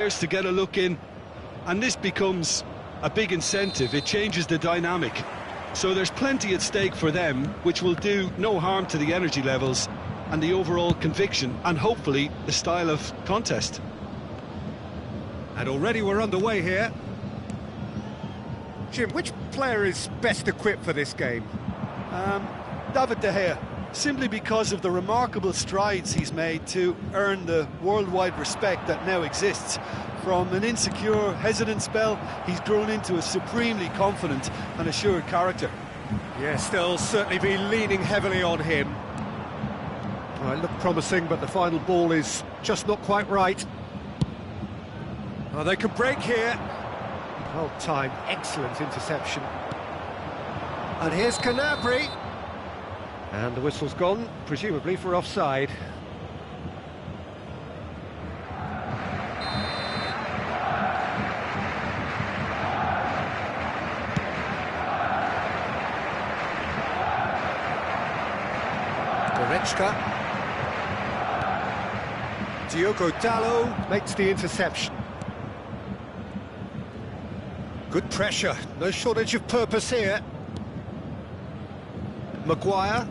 To get a look in, and this becomes a big incentive. It changes the dynamic, so there's plenty at stake for them, which will do no harm to the energy levels and the overall conviction and hopefully the style of contest. And already we're underway here. Jim, which player is best equipped for this game? David De Gea, simply because of the remarkable strides he's made to earn the worldwide respect that now exists. From an insecure, hesitant spell, he's grown into a supremely confident and assured character. Yes, they'll certainly be leaning heavily on him. Well, it looked promising, but the final ball is just not quite right. Oh, they can break here. Well timed, excellent interception. And here's Canabry. And the whistle's gone, presumably for offside. Goretzka. Diogo Dalot makes the interception. Good pressure, no shortage of purpose here. Maguire.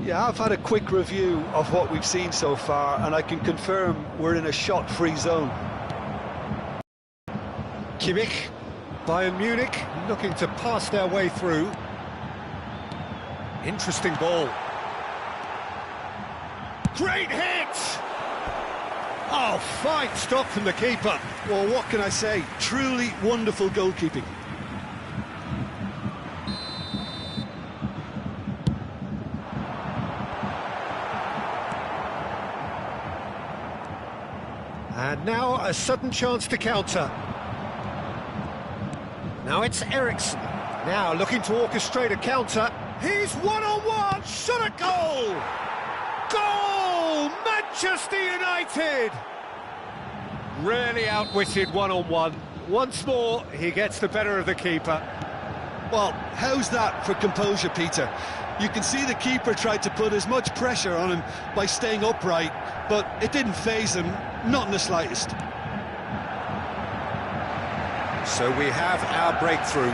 Yeah, I've had a quick review of what we've seen so far, and I can confirm we're in a shot-free zone. Kimmich, Bayern Munich, looking to pass their way through. Interesting ball. Great hit! Oh, fine stop from the keeper. Well, what can I say? Truly wonderful goalkeeping. And now a sudden chance to counter. Now it's Eriksen. Now looking to orchestrate a counter. He's one-on-one, shot at goal! Goal! Manchester United! Really outwitted one-on-one. Once more, he gets the better of the keeper. Well, how's that for composure, Peter? You can see the keeper tried to put as much pressure on him by staying upright, but it didn't faze him, not in the slightest. So we have our breakthrough.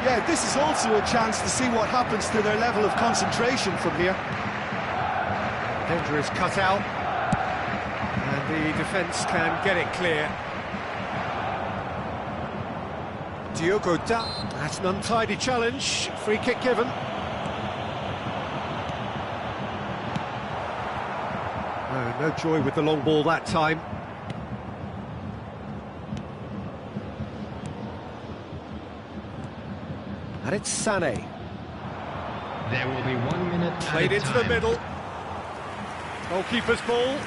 Yeah, this is also a chance to see what happens to their level of concentration from here. Danger is cut out, and the defence can get it clear. Diogo Dalot, that's an untidy challenge, free kick given. No joy with the long ball that time. And it's Sané. There will be 1 minute played into the middle. Goalkeeper's ball.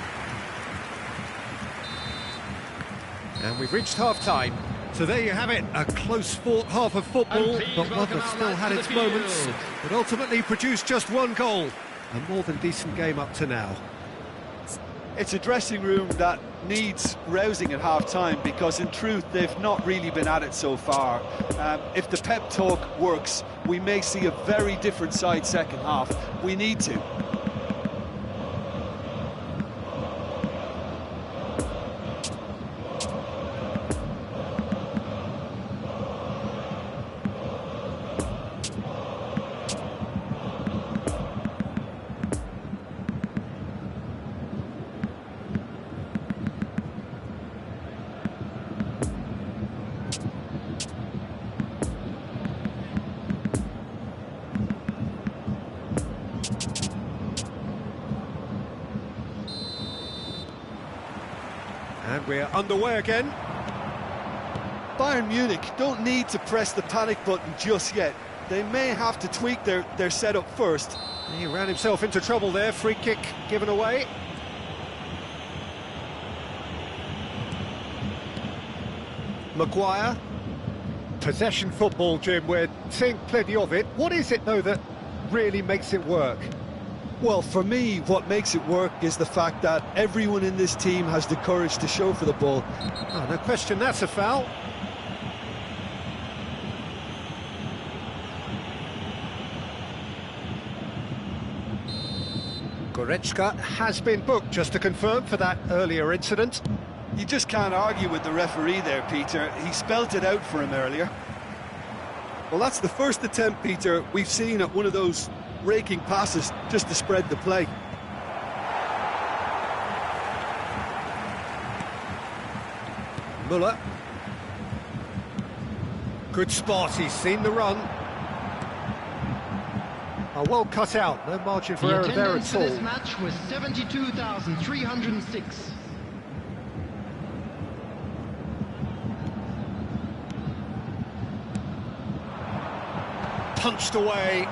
And we've reached half-time. So there you have it, a close-fought half of football, but one that still had its moments, but ultimately produced just one goal. A more than decent game up to now. It's a dressing room that needs rousing at half-time, because in truth they've not really been at it so far. If the pep talk works, we may see a very different side second half. We need to. And we're underway again. Bayern Munich don't need to press the panic button just yet. They may have to tweak their setup first. He ran himself into trouble there, free kick given away. Maguire. Possession football, Jim, we're seeing plenty of it. What is it, though, that really makes it work? Well, for me, what makes it work is the fact that everyone in this team has the courage to show for the ball. Oh, no question, that's a foul. Goretzka has been booked, just to confirm, for that earlier incident. You just can't argue with the referee there, Peter. He spelt it out for him earlier. Well, that's the first attempt, Peter, we've seen at one of those raking passes just to spread the play. Müller. Good spot, he's seen the run. Oh, well cut out, no margin for error there at all. The attendance for this match was 72,306. Punched away.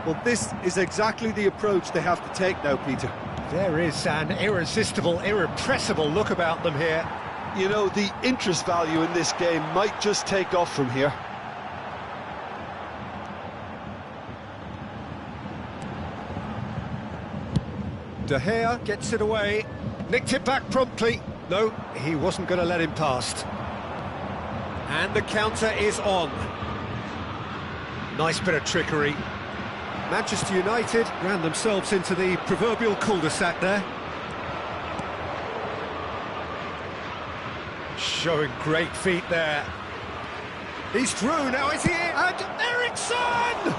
Well, this is exactly the approach they have to take now, Peter. There is an irresistible, irrepressible look about them here. You know, the interest value in this game might just take off from here. De Gea gets it away, nicked it back promptly. No, he wasn't going to let him past. And the counter is on. Nice bit of trickery. Manchester United ran themselves into the proverbial cul-de-sac there. Showing great feet there. He's through, now is he in? And Eriksen!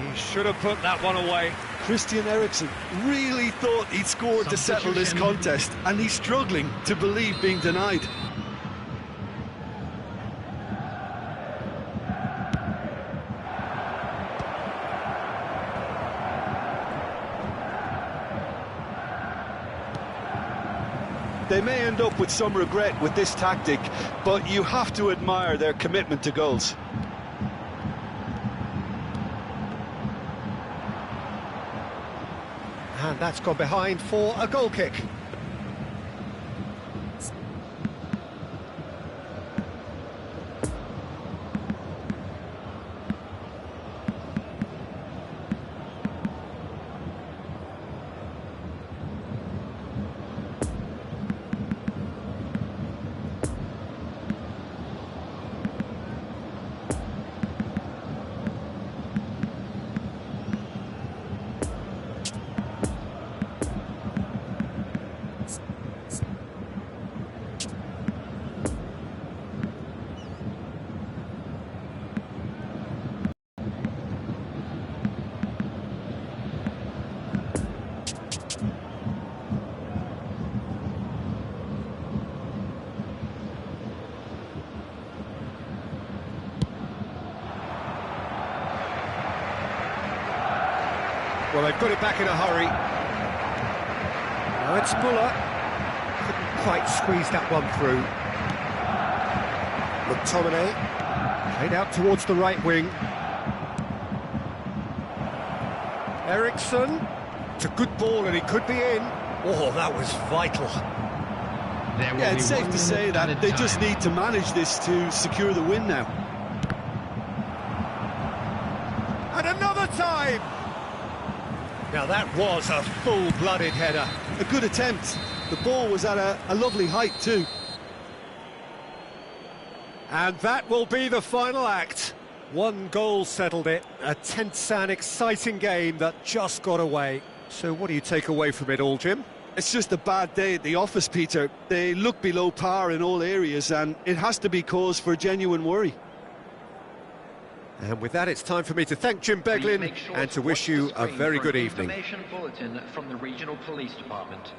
He should have put that one away. Christian Eriksen really thought he'd scored to settle this contest, and he's struggling to believe being denied. They may end up with some regret with this tactic, but you have to admire their commitment to goals. And that's gone behind for a goal kick. Well, they've got it back in a hurry. Now it's Müller. Couldn't quite squeeze that one through. McTominay. Played out towards the right wing. Eriksen. It's a good ball and he could be in. Oh, that was vital. Yeah, it's safe to say that they just need to manage this to secure the win now. And another time! Now that was a full-blooded header. A good attempt. The ball was at a lovely height too. And that will be the final act. One goal settled it. A tense and exciting game that just got away. So what do you take away from it all, Jim? It's just a bad day at the office, Peter. They look below par in all areas, and it has to be cause for genuine worry. And with that, it's time for me to thank Jim Beglin and to wish you a very good evening. Information bulletin from the Regional Police Department.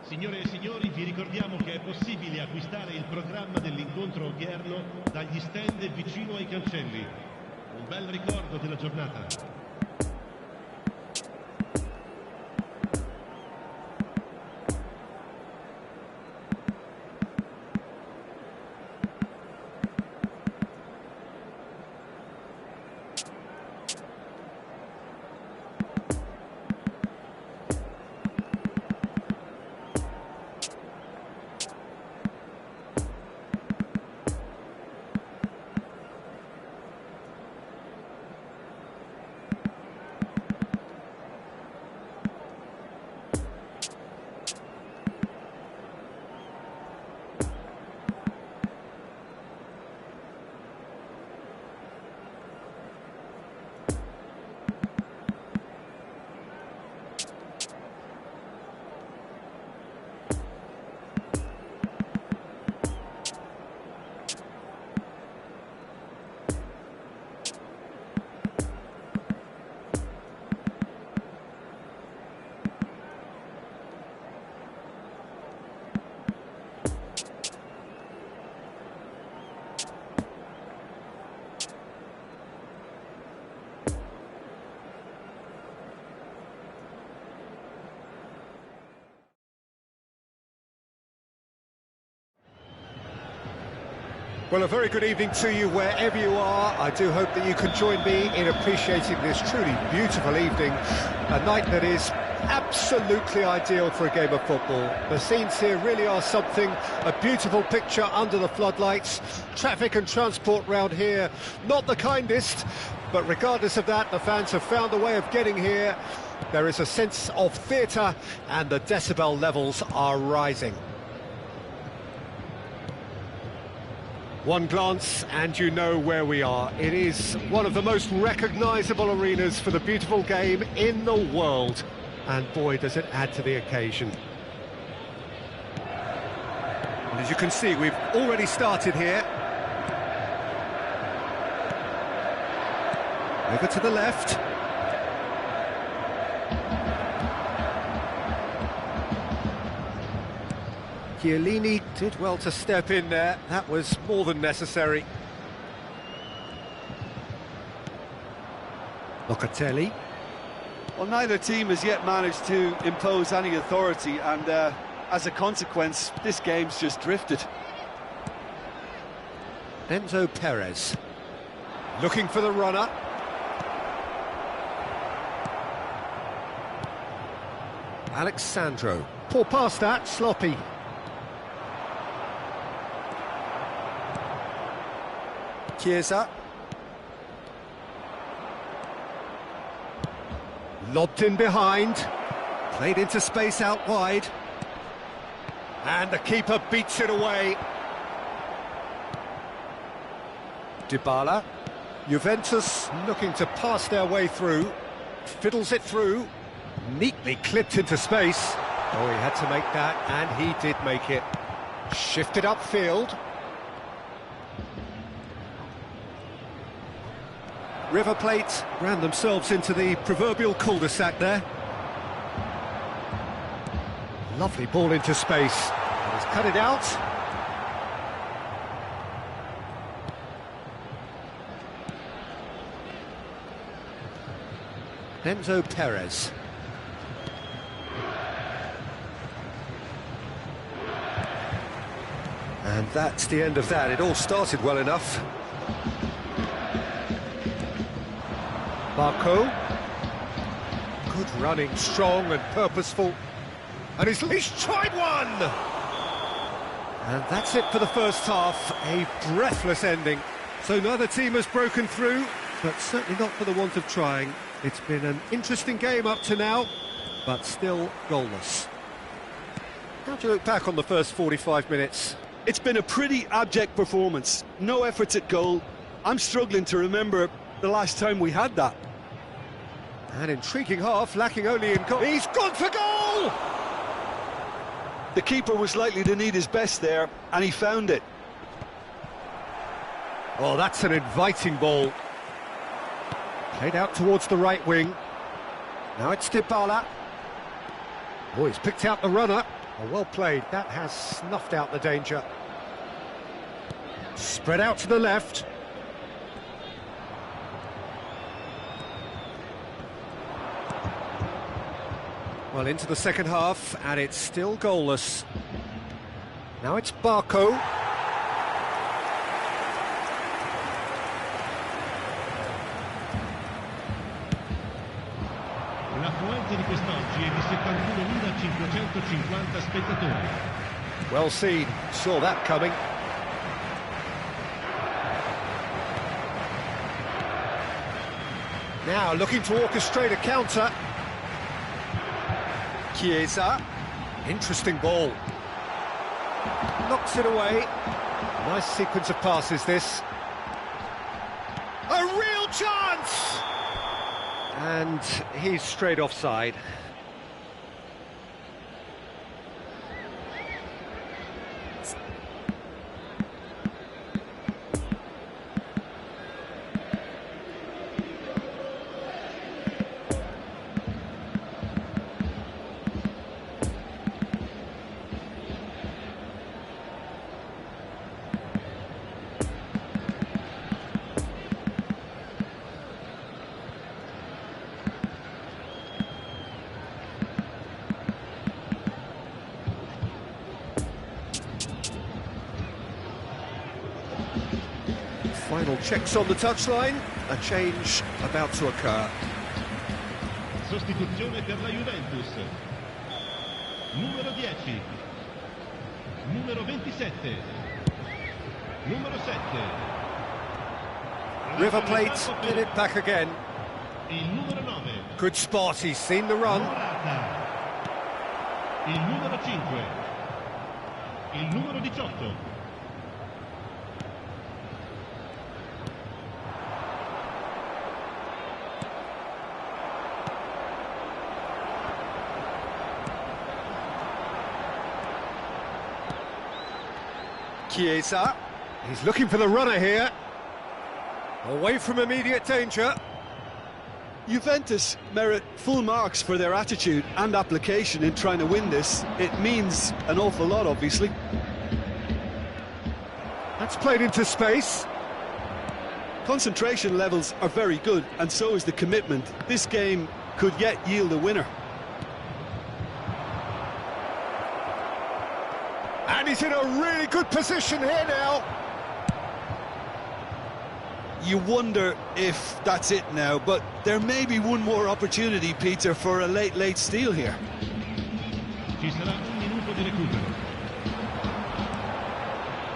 Signore e signori, vi ricordiamo che è possibile acquistare il programma dell'incontro odierno dagli stand vicino ai cancelli. Un bel ricordo della giornata. Well, a very good evening to you wherever you are. I do hope that you can join me in appreciating this truly beautiful evening, a night that is absolutely ideal for a game of football. The scenes here really are something, a beautiful picture under the floodlights. Traffic and transport round here, not the kindest, but regardless of that, the fans have found a way of getting here. There is a sense of theatre and the decibel levels are rising. One glance and you know where we are. It is one of the most recognisable arenas for the beautiful game in the world. And boy, does it add to the occasion. And as you can see, we've already started here. Over to the left. Chiellini did well to step in there. That was more than necessary. Locatelli. Well, neither team has yet managed to impose any authority, and as a consequence, this game's just drifted. Enzo Perez. Looking for the runner. Alexandro. Poor pass that, sloppy. Chiesa. Lobbed in behind. Played into space out wide. And the keeper beats it away. Dybala. Juventus looking to pass their way through. Fiddles it through. Neatly clipped into space. Oh, he had to make that, and he did make it. Shifted upfield. River Plate ran themselves into the proverbial cul-de-sac there. Lovely ball into space. He's cut it out. Enzo Perez. And that's the end of that. It all started well enough. Marco. Good running, strong and purposeful. And he's at least tried one! And that's it for the first half. A breathless ending. So neither team has broken through, but certainly not for the want of trying. It's been an interesting game up to now, but still goalless. How do you look back on the first 45 minutes? It's been a pretty abject performance. No efforts at goal. I'm struggling to remember the last time we had that. An intriguing half, lacking only in goal. He's gone for goal! The keeper was likely to need his best there, and he found it. Oh, that's an inviting ball. Played out towards the right wing. Now it's Dybala. Oh, he's picked out the runner. Oh, well played, that has snuffed out the danger. Spread out to the left. Well, into the second half, and it's still goalless. Now it's Barco. L'affluenza di quest'oggi è di 71.550 spettatori. Well seen, saw that coming. Now looking to orchestrate a counter. Chiesa, interesting ball. Knocks it away. Nice sequence of passes this. A real chance! And he's straight offside. Final checks on the touchline, a change about to occur. Sostituzione per la Juventus. Numero 10. Numero 27. Numero 7. River Plate get it back again. Il numero 9. Good spot, he's seen the run. Morata. Il numero 5. Il numero 18. Chiesa, he's looking for the runner here. Away from immediate danger. Juventus merit full marks for their attitude and application in trying to win this. It means an awful lot, obviously. That's played into space. Concentration levels are very good, and so is the commitment. This game could yet yield a winner. And he's in a really good position here now. You wonder if that's it now, but there may be one more opportunity, Peter, for a late steal here. Ci sarà un minuto di recupero.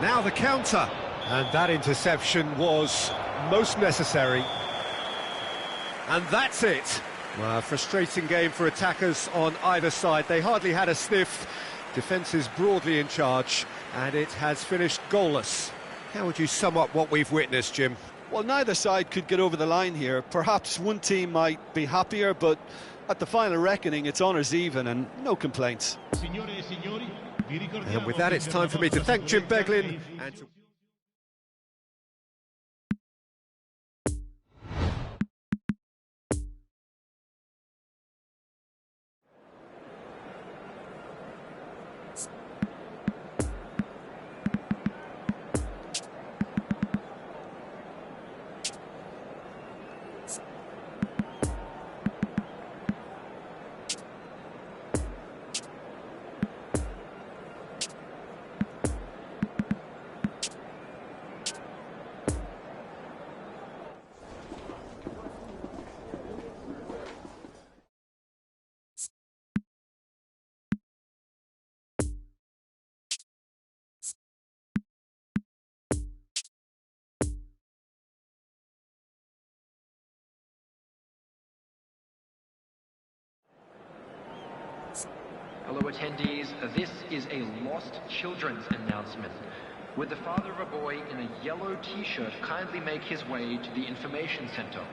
Now the counter. And that interception was most necessary. And that's it. Well, a frustrating game for attackers on either side. They hardly had a sniff. Defence is broadly in charge, and it has finished goalless. How would you sum up what we've witnessed, Jim? Well, neither side could get over the line here. Perhaps one team might be happier, but at the final reckoning, it's honours even and no complaints. Signore e signori, vi ricordiamo And with that, it's time for me to thank Jim Beglin and to... Hello attendees, this is a lost children's announcement. Would the father of a boy in a yellow t-shirt kindly make his way to the information center?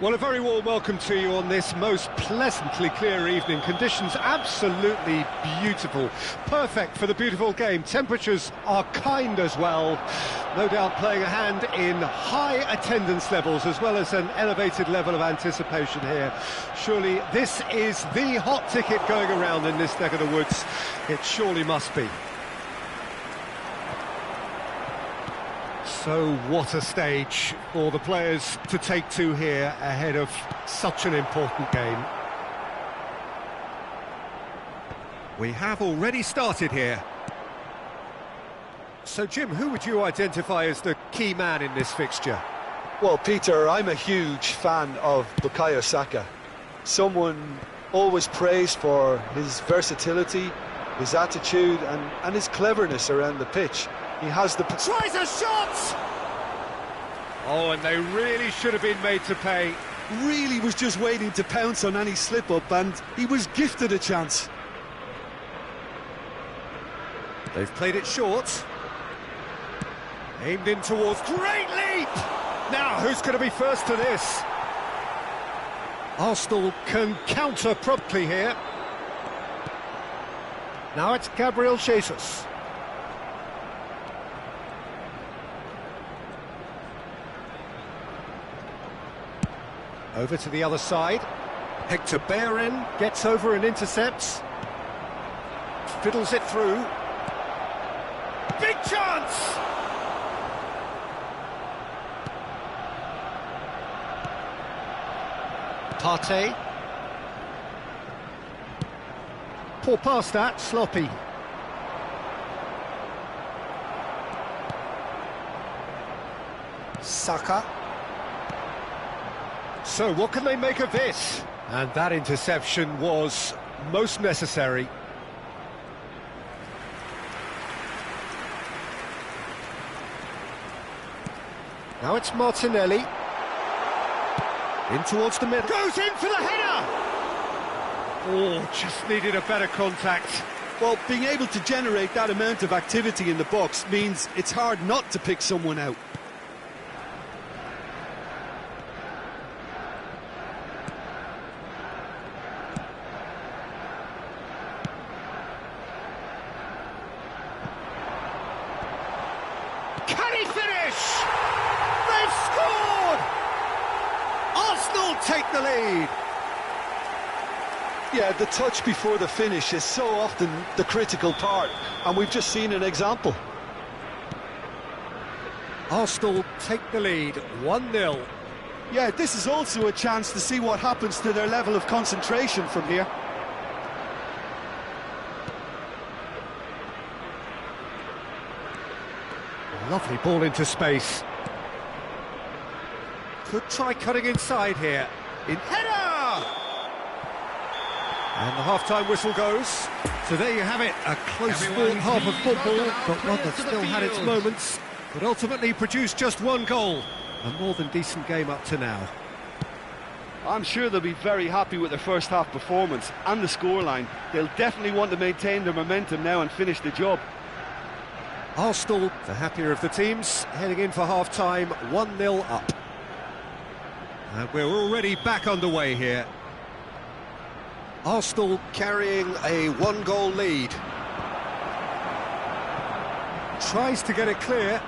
Well, a very warm welcome to you on this most pleasantly clear evening. Conditions absolutely beautiful. Perfect for the beautiful game. Temperatures are kind as well. No doubt playing a hand in high attendance levels as well as an elevated level of anticipation here. Surely this is the hot ticket going around in this neck of the woods. It surely must be. So what a stage for the players to take to here ahead of such an important game. We have already started here. So Jim, who would you identify as the key man in this fixture? Well, Peter, I'm a huge fan of Bukayo Saka. Someone always praised for his versatility, his attitude and his cleverness around the pitch. He has the... Tries a shot! Oh, and they really should have been made to pay. Really was just waiting to pounce on any slip-up, and he was gifted a chance. They've played it short. Aimed in towards... Great leap! Now, who's going to be first to this? Arsenal can counter promptly here. Now it's Gabriel Jesus. Over to the other side. Hector Bellerin gets over and intercepts. Fiddles it through. Big chance! Partey. Poor pass that, sloppy. Saka. So what can they make of this? And that interception was most necessary. Now it's Martinelli. In towards the middle. Goes in for the header! Oh, just needed a better contact. Well, being able to generate that amount of activity in the box means it's hard not to pick someone out. Can he finish? They've scored! Arsenal take the lead. Yeah, the touch before the finish is so often the critical part, and we've just seen an example. Arsenal take the lead, 1-0. Yeah, this is also a chance to see what happens to their level of concentration from here. Lovely ball into space. Could try cutting inside here. In header! And the half-time whistle goes. So there you have it, a close-fought half of football, but one that still had its moments, but ultimately produced just one goal. A more than decent game up to now. I'm sure they'll be very happy with their first half performance and the scoreline. They'll definitely want to maintain their momentum now and finish the job. Arsenal, the happier of the teams, heading in for half-time, 1-0 up. And we're already back underway here. Arsenal carrying a one-goal lead. Tries to get it clear.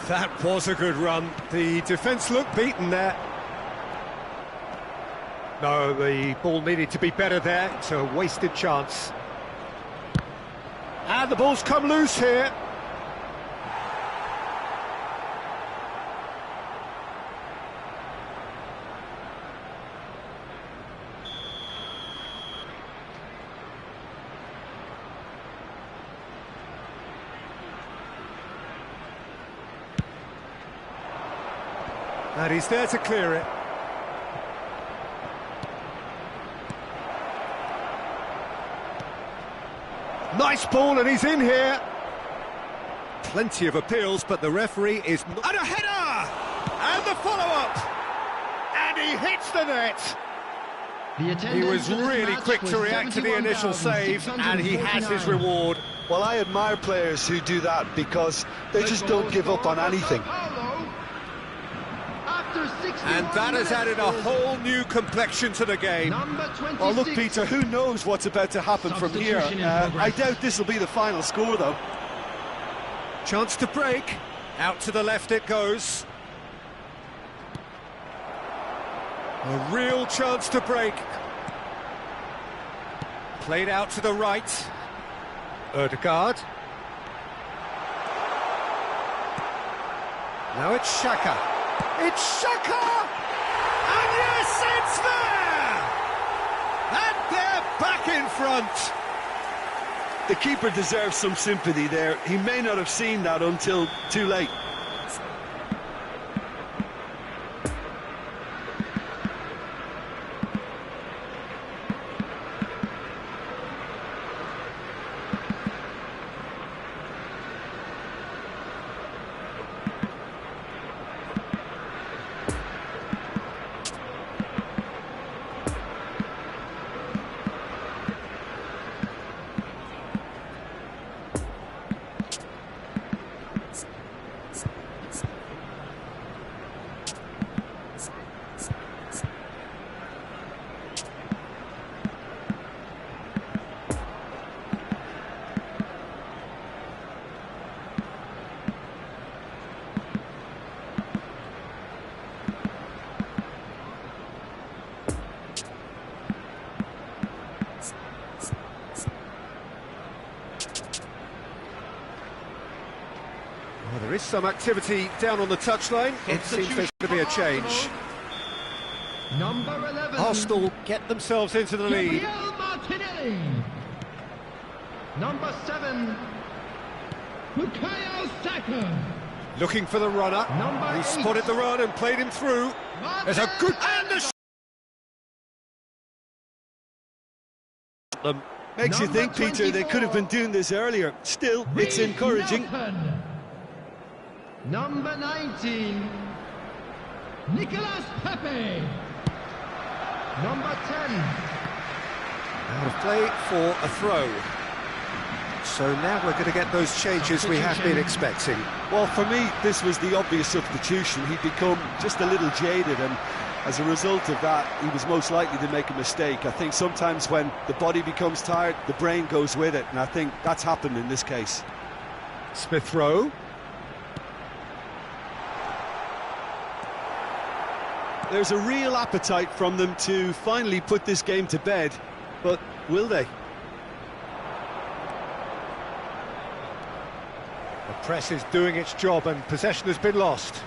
That was a good run. The defence looked beaten there. No, the ball needed to be better there. It's a wasted chance. And the ball's come loose here. And he's there to clear it. Nice ball, and he's in here. Plenty of appeals, but the referee is... And a header! And the follow-up! And he hits the net! He was really quick to react to the initial save, and he has his reward. Well, I admire players who do that because they just don't give up on anything. And that has added a whole new complexion to the game. Oh, look, Peter, who knows what's about to happen from here? I doubt this will be the final score, though. Chance to break. Out to the left it goes. A real chance to break. Played out to the right. Ødegaard. Now it's Xhaka. It's Xhaka! And yes, it's there! And they're back in front. The keeper deserves some sympathy there. He may not have seen that until too late. Well, there is some activity down on the touchline. It seems there's going to be a change. Number 11. Arsenal get themselves into the lead. Gabriel Martinelli. Number 7. Bukayo Saka. Looking for the runner. Number He 8. spotted the run and played him through. There's a good... And the... Makes you Number think, Peter, they could have been doing this earlier. Still, it's Reece encouraging. Nelson. Number 19. Nicolas Pepe. Number 10. Out of play for a throw. So now we're going to get those changes we have been expecting. Well, for me, this was the obvious substitution. He'd become just a little jaded, and as a result of that, he was most likely to make a mistake. I think sometimes when the body becomes tired, the brain goes with it, and I think that's happened in this case. Smith Rowe. There's a real appetite from them to finally put this game to bed, but will they? The press is doing its job and possession has been lost.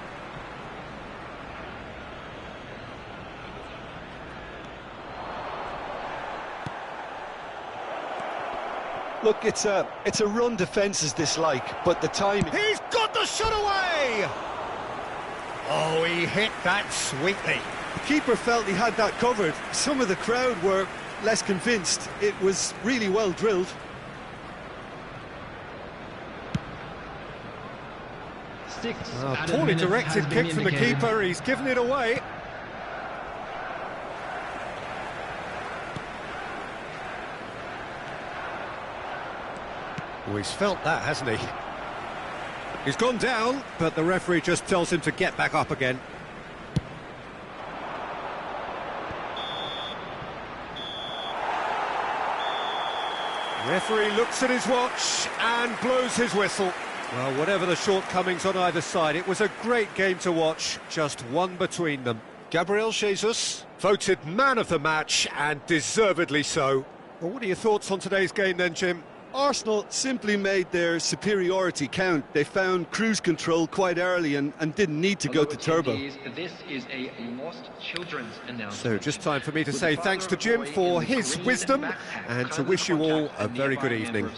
Look, it's a run defence's dislike, but the timing... He's got the shot away! Oh, he hit that sweetly. The keeper felt he had that covered. Some of the crowd were less convinced. It was really well drilled. Poorly directed kick from the keeper, he's given it away. Oh, he's felt that, hasn't he? He's gone down, but the referee just tells him to get back up again. Referee looks at his watch and blows his whistle. Well, whatever the shortcomings on either side, it was a great game to watch, just one between them. Gabriel Jesus, voted man of the match, and deservedly so. Well, what are your thoughts on today's game then, Jim? Arsenal simply made their superiority count. They found cruise control quite early and didn't need to go to turbo. This is a lost children's announcement. So just time for me to say thanks to Jim for his wisdom and to wish you all a very good evening.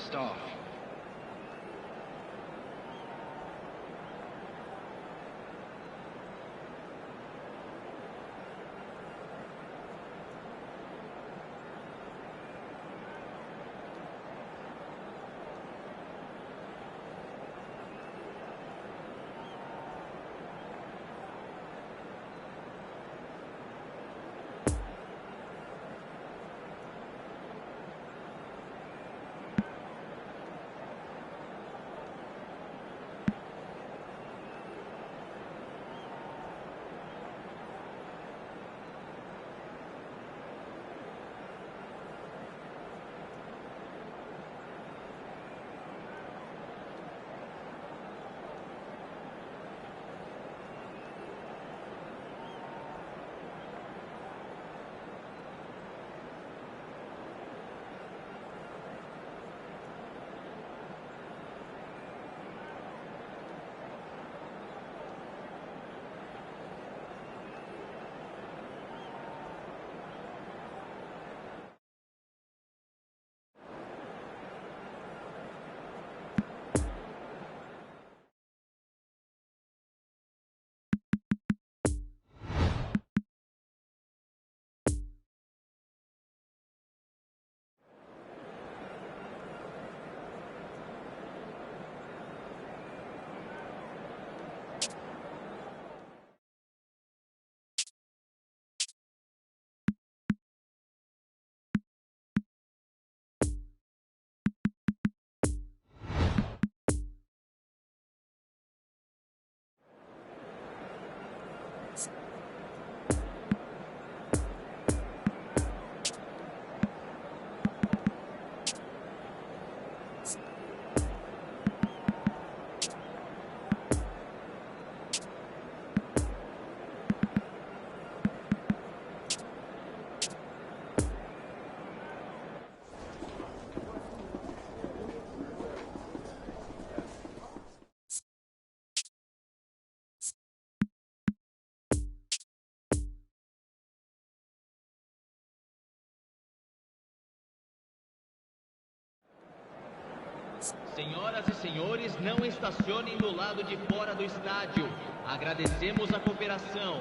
Senhoras e senhores, não estacionem do lado de fora do estádio. Agradecemos a cooperação.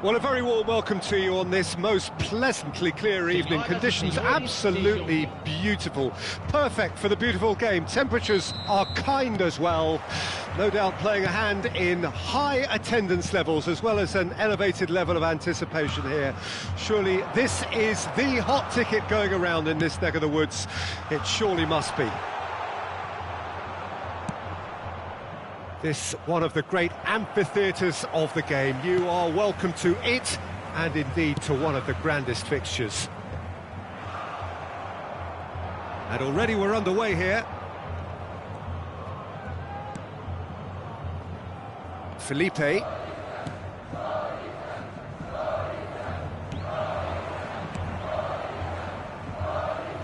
Well, a very warm welcome to you on this most pleasantly clear evening. Conditions absolutely beautiful. Perfect for the beautiful game. Temperatures are kind as well. No doubt playing a hand in high attendance levels as well as an elevated level of anticipation here. Surely this is the hot ticket going around in this neck of the woods. It surely must be. This one of the great amphitheatres of the game. You are welcome to it, and indeed to one of the grandest fixtures. And already we're underway here. Felipe.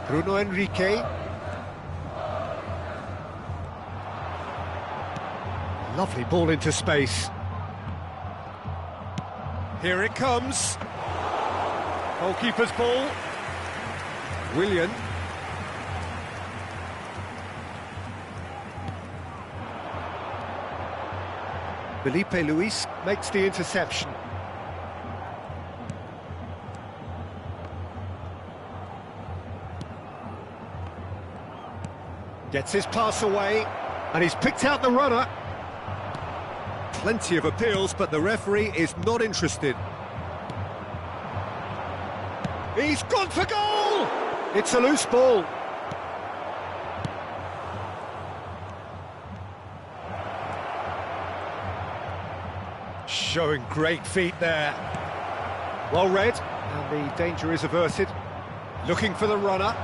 Bruno Henrique. Lovely ball into space. Here it comes. Goalkeeper's ball. Willian. Felipe Luis makes the interception. Gets his pass away, and he's picked out the runner. Plenty of appeals, but the referee is not interested. He's gone for goal! It's a loose ball. Showing great feet there. Well read, and the danger is averted. Looking for the runner.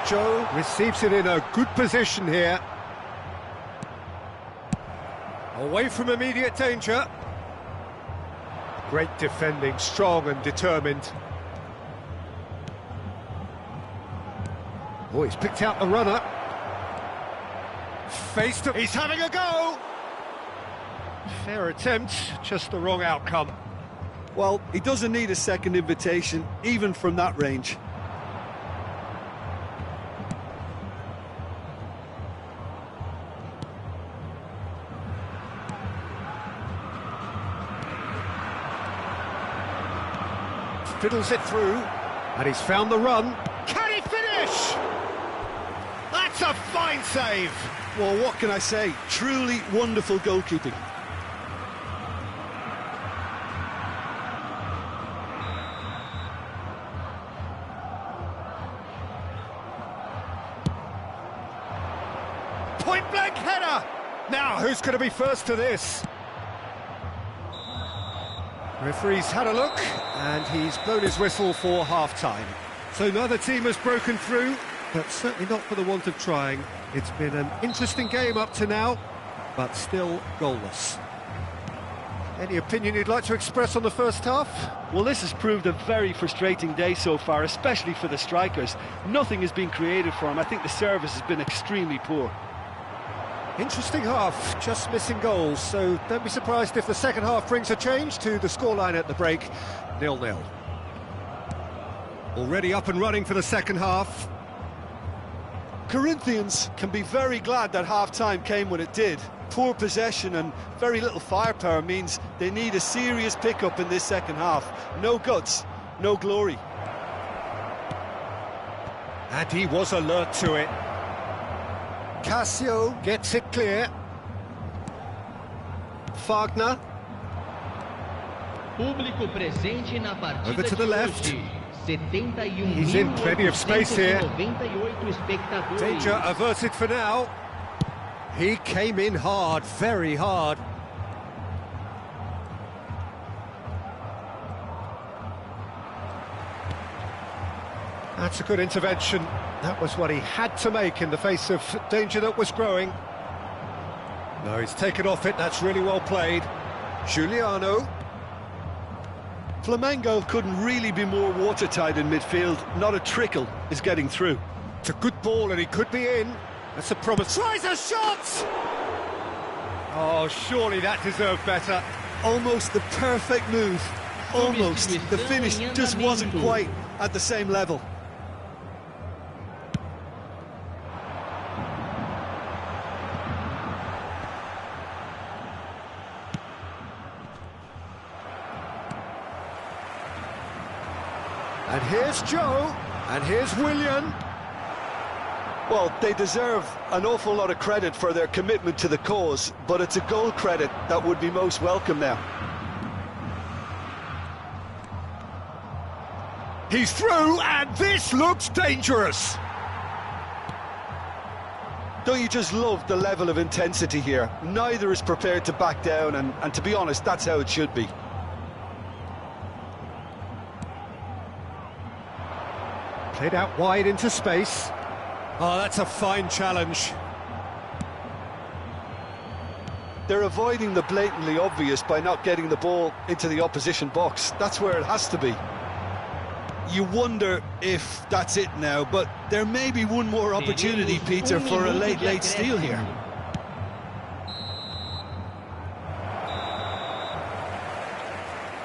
Joe receives it in a good position here. Away from immediate danger. Great defending, strong and determined. Oh, he's picked out the runner. He's having a go! Fair attempt, just the wrong outcome. Well, he doesn't need a second invitation, even from that range. Fiddles it through, and he's found the run. Can he finish? That's a fine save! Well, what can I say? Truly wonderful goalkeeping. Point-blank header! Now, who's going to be first to this? Referee's had a look, and he's blown his whistle for half-time. So neither team has broken through, but certainly not for the want of trying. It's been an interesting game up to now, but still goalless. Any opinion you'd like to express on the first half? Well, this has proved a very frustrating day so far, especially for the strikers. Nothing has been created for them. I think the service has been extremely poor. Interesting half, just missing goals, so don't be surprised if the second half brings a change to the scoreline at the break, 0-0. Already up and running for the second half. Corinthians can be very glad that half-time came when it did. Poor possession and very little firepower means they need a serious pickup in this second half. No guts, no glory. And he was alert to it. Cassio gets it clear. Fagner. Público presente na partida Over to the left. de hoje. He's in plenty of space here. 71.898 espectadores. Danger averted for now. He came in hard, very hard. That's a good intervention. That was what he had to make in the face of danger that was growing. No, he's taken off it. That's really well played. Giuliano. Flamengo couldn't really be more watertight in midfield. Not a trickle is getting through. It's a good ball and he could be in. That's a promise. Tries a shot! Oh, surely that deserved better. Almost the perfect move. Almost. The finish just wasn't quite at the same level. And here's Joe, and here's Willian. Well, they deserve an awful lot of credit for their commitment to the cause, but it's a goal credit that would be most welcome now. He's through, and this looks dangerous. Don't you just love the level of intensity here? Neither is prepared to back down, and to be honest, that's how it should be. Played out wide into space. Oh, that's a fine challenge. They're avoiding the blatantly obvious by not getting the ball into the opposition box. That's where it has to be. You wonder if that's it now, but there may be one more opportunity, Peter, for a late steal here.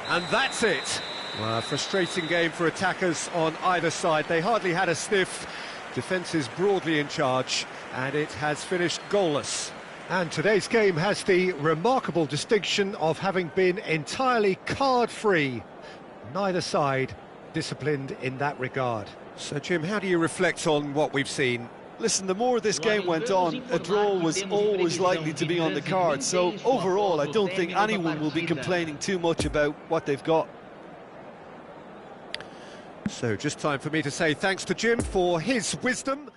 And that's it. Well, a frustrating game for attackers on either side. They hardly had a sniff. Defence is broadly in charge, and it has finished goalless. And today's game has the remarkable distinction of having been entirely card-free. Neither side disciplined in that regard. So, Jim, how do you reflect on what we've seen? Listen, the more this game went on, a draw was always likely to be on the card. So, overall, I don't think anyone will be complaining too much about what they've got. So, just time for me to say thanks to Jim for his wisdom.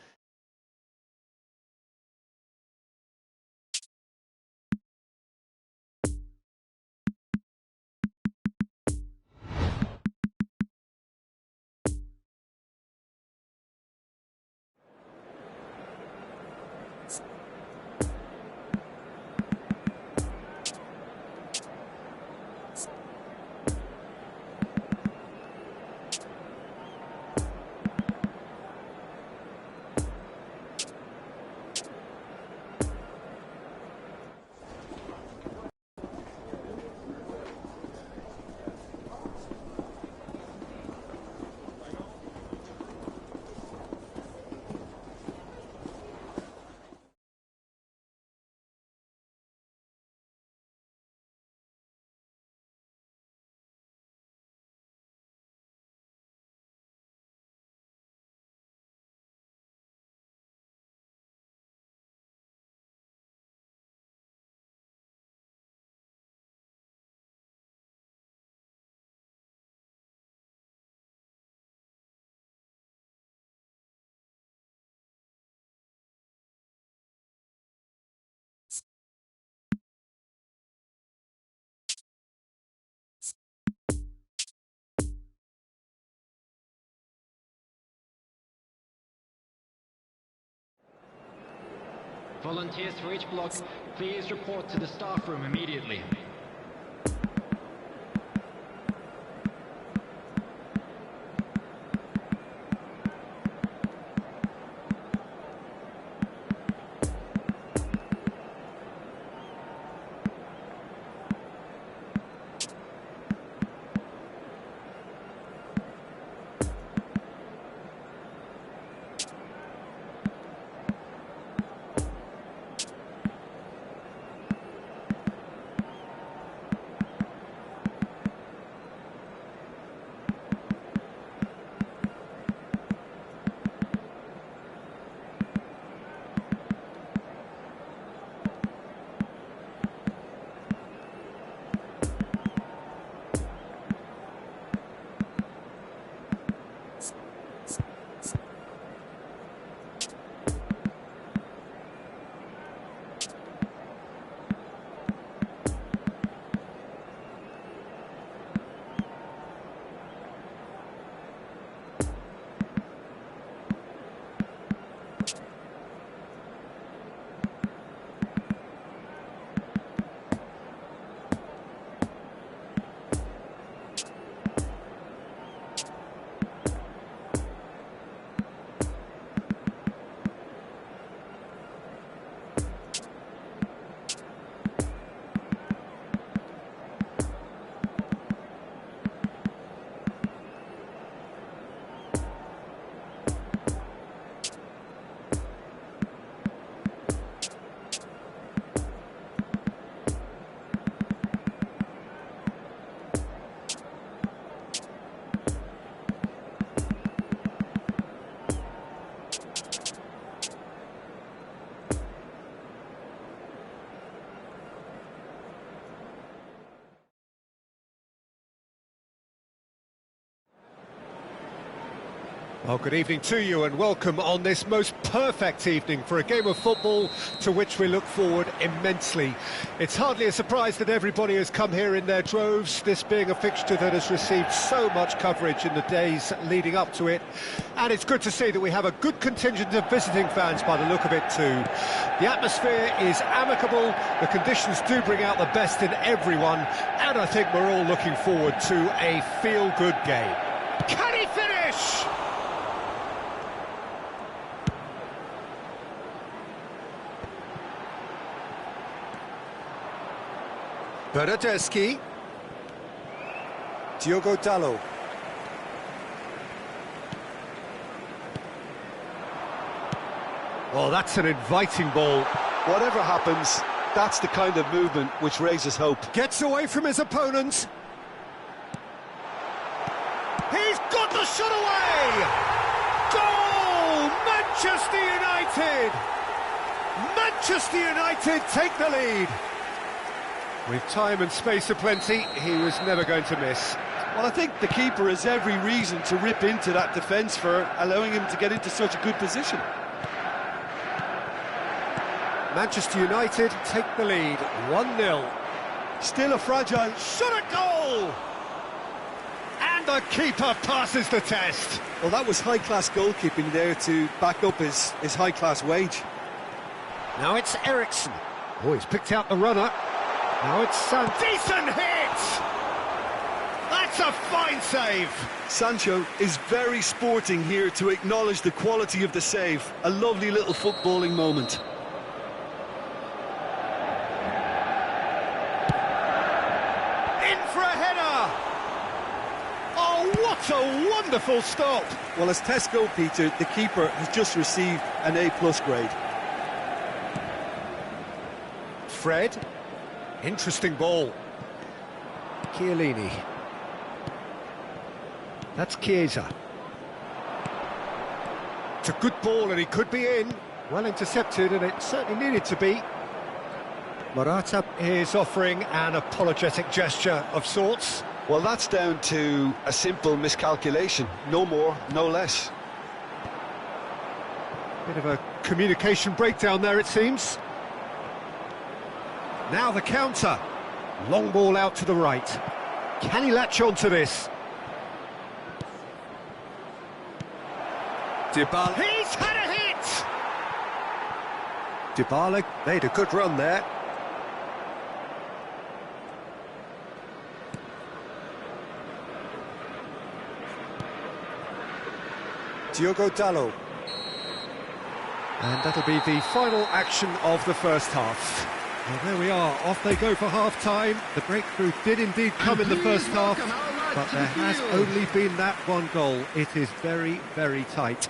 Volunteers for each block, please report to the staff room immediately. Well, good evening to you and welcome on this most perfect evening for a game of football to which we look forward immensely. It's hardly a surprise that everybody has come here in their droves, this being a fixture that has received so much coverage in the days leading up to it. And it's good to see that we have a good contingent of visiting fans by the look of it too. The atmosphere is amicable, the conditions do bring out the best in everyone, and I think we're all looking forward to a feel-good game. Can he finish? Bernardeschi. Diogo Dalot. Oh, that's an inviting ball. Whatever happens, that's the kind of movement which raises hope. Gets away from his opponent. He's got the shot away! Goal! Manchester United! Manchester United take the lead. With time and space aplenty, he was never going to miss. Well, I think the keeper has every reason to rip into that defence for allowing him to get into such a good position. Manchester United take the lead, 1-0. Still a fragile Shot at goal! And the keeper passes the test. Well, that was high-class goalkeeping there to back up his high-class wage. Now it's Eriksson. Oh, he's picked out the runner. Now it's decent hit! That's a fine save! Sancho is very sporting here to acknowledge the quality of the save. A lovely little footballing moment. In for a header! Oh, what a wonderful stop! Well, as tests go, Peter, the keeper has just received an A+ grade. Fred. Interesting ball. Chiellini. That's Chiesa. It's a good ball and he could be in. Well intercepted, and it certainly needed to be. Morata is offering an apologetic gesture of sorts. Well, that's down to a simple miscalculation. No more, no less. Bit of a communication breakdown there, it seems. Now the counter. Long ball out to the right. Can he latch on to this? Dybala. He's had a hit! Dybala made a good run there. Diogo Dalot. And that'll be the final action of the first half. Well, there we are, off they go for half-time. The breakthrough did indeed come in the first half, but there has only been that one goal. It is very, very tight.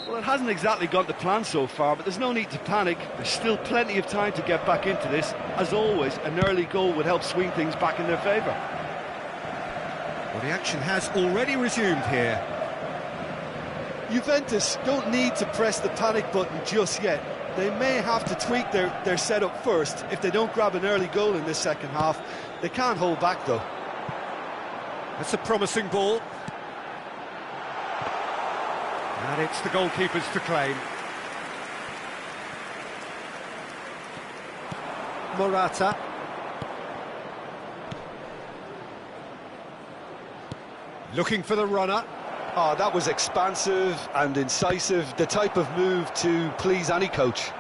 Well, it hasn't exactly gone to plan so far, but there's no need to panic. There's still plenty of time to get back into this. As always, an early goal would help swing things back in their favour. Well, the action has already resumed here. Juventus don't need to press the panic button just yet. They may have to tweak their setup first. If they don't grab an early goal in this second half, they can't hold back though. That's a promising ball. And it's the goalkeepers to claim. Morata. Looking for the runner. Oh, that was expansive and incisive, the type of move to please any coach.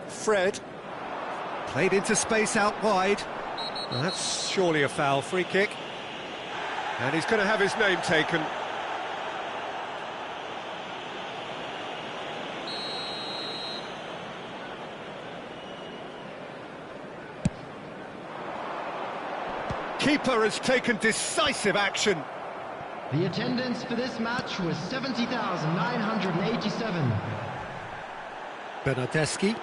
Fred. Played into space out wide. Well, that's surely a foul. Free kick. And he's going to have his name taken. Keeper has taken decisive action. The attendance for this match was 70,987. Bernardeschi.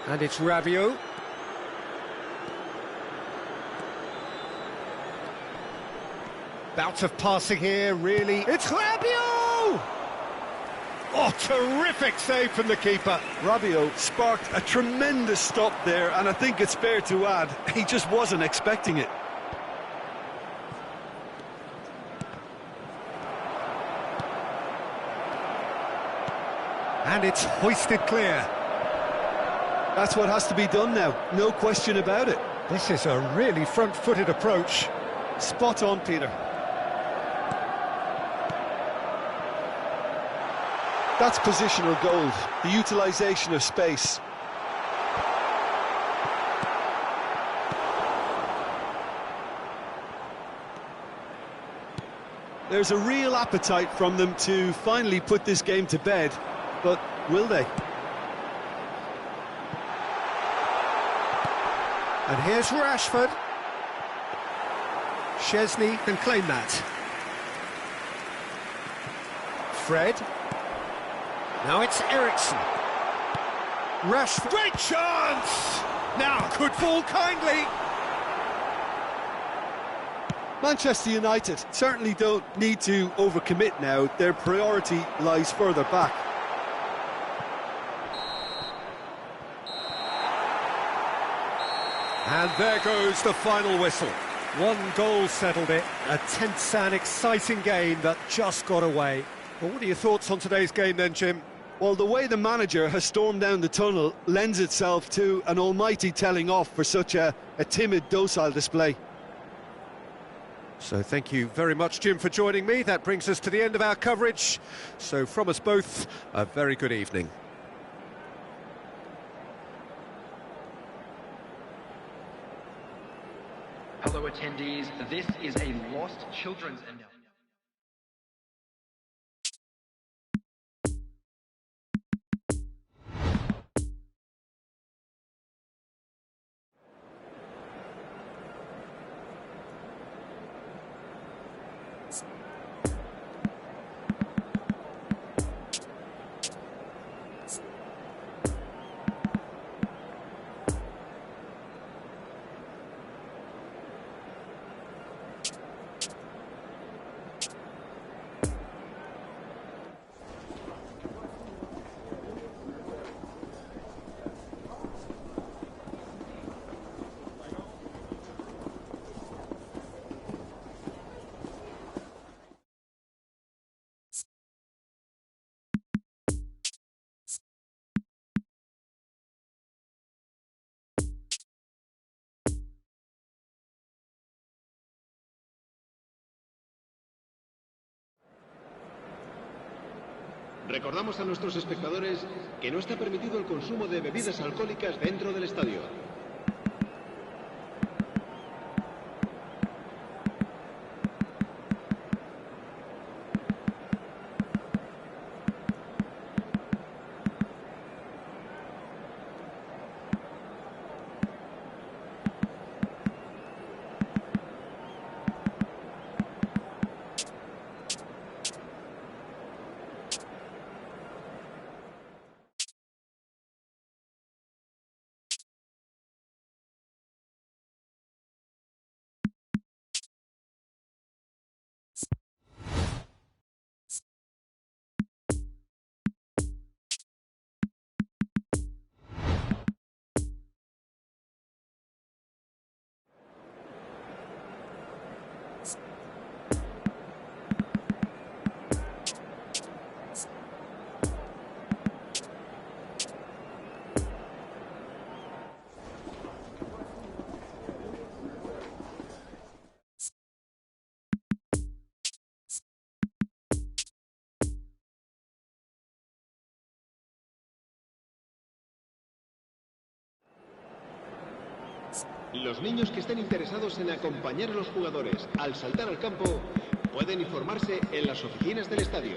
And it's Rabiot. Bout of passing here, really. It's Rabiot! Oh, terrific save from the keeper. Rabiot sparked a tremendous stop there, and I think it's fair to add, he just wasn't expecting it. And it's hoisted clear. That's what has to be done now, no question about it. This is a really front-footed approach. Spot on, Peter. That's positional gold, the utilisation of space. There's a real appetite from them to finally put this game to bed, but will they? And here's Rashford. Szczesny can claim that. Fred. Now it's Ericsson. Rashford. Great chance! Now could fall kindly. Manchester United certainly don't need to overcommit now. Their priority lies further back. And there goes the final whistle. One goal settled it. A tense and exciting game that just got away. Well, what are your thoughts on today's game then, Jim? Well, the way the manager has stormed down the tunnel lends itself to an almighty telling off for such a timid, docile display. So thank you very much, Jim, for joining me. That brings us to the end of our coverage. So from us both, a very good evening. Hello attendees, this is a Lost Children's announcement. Recordamos a nuestros espectadores que no está permitido el consumo de bebidas alcohólicas dentro del estadio. Los niños que estén interesados en acompañar a los jugadores al saltar al campo pueden informarse en las oficinas del estadio.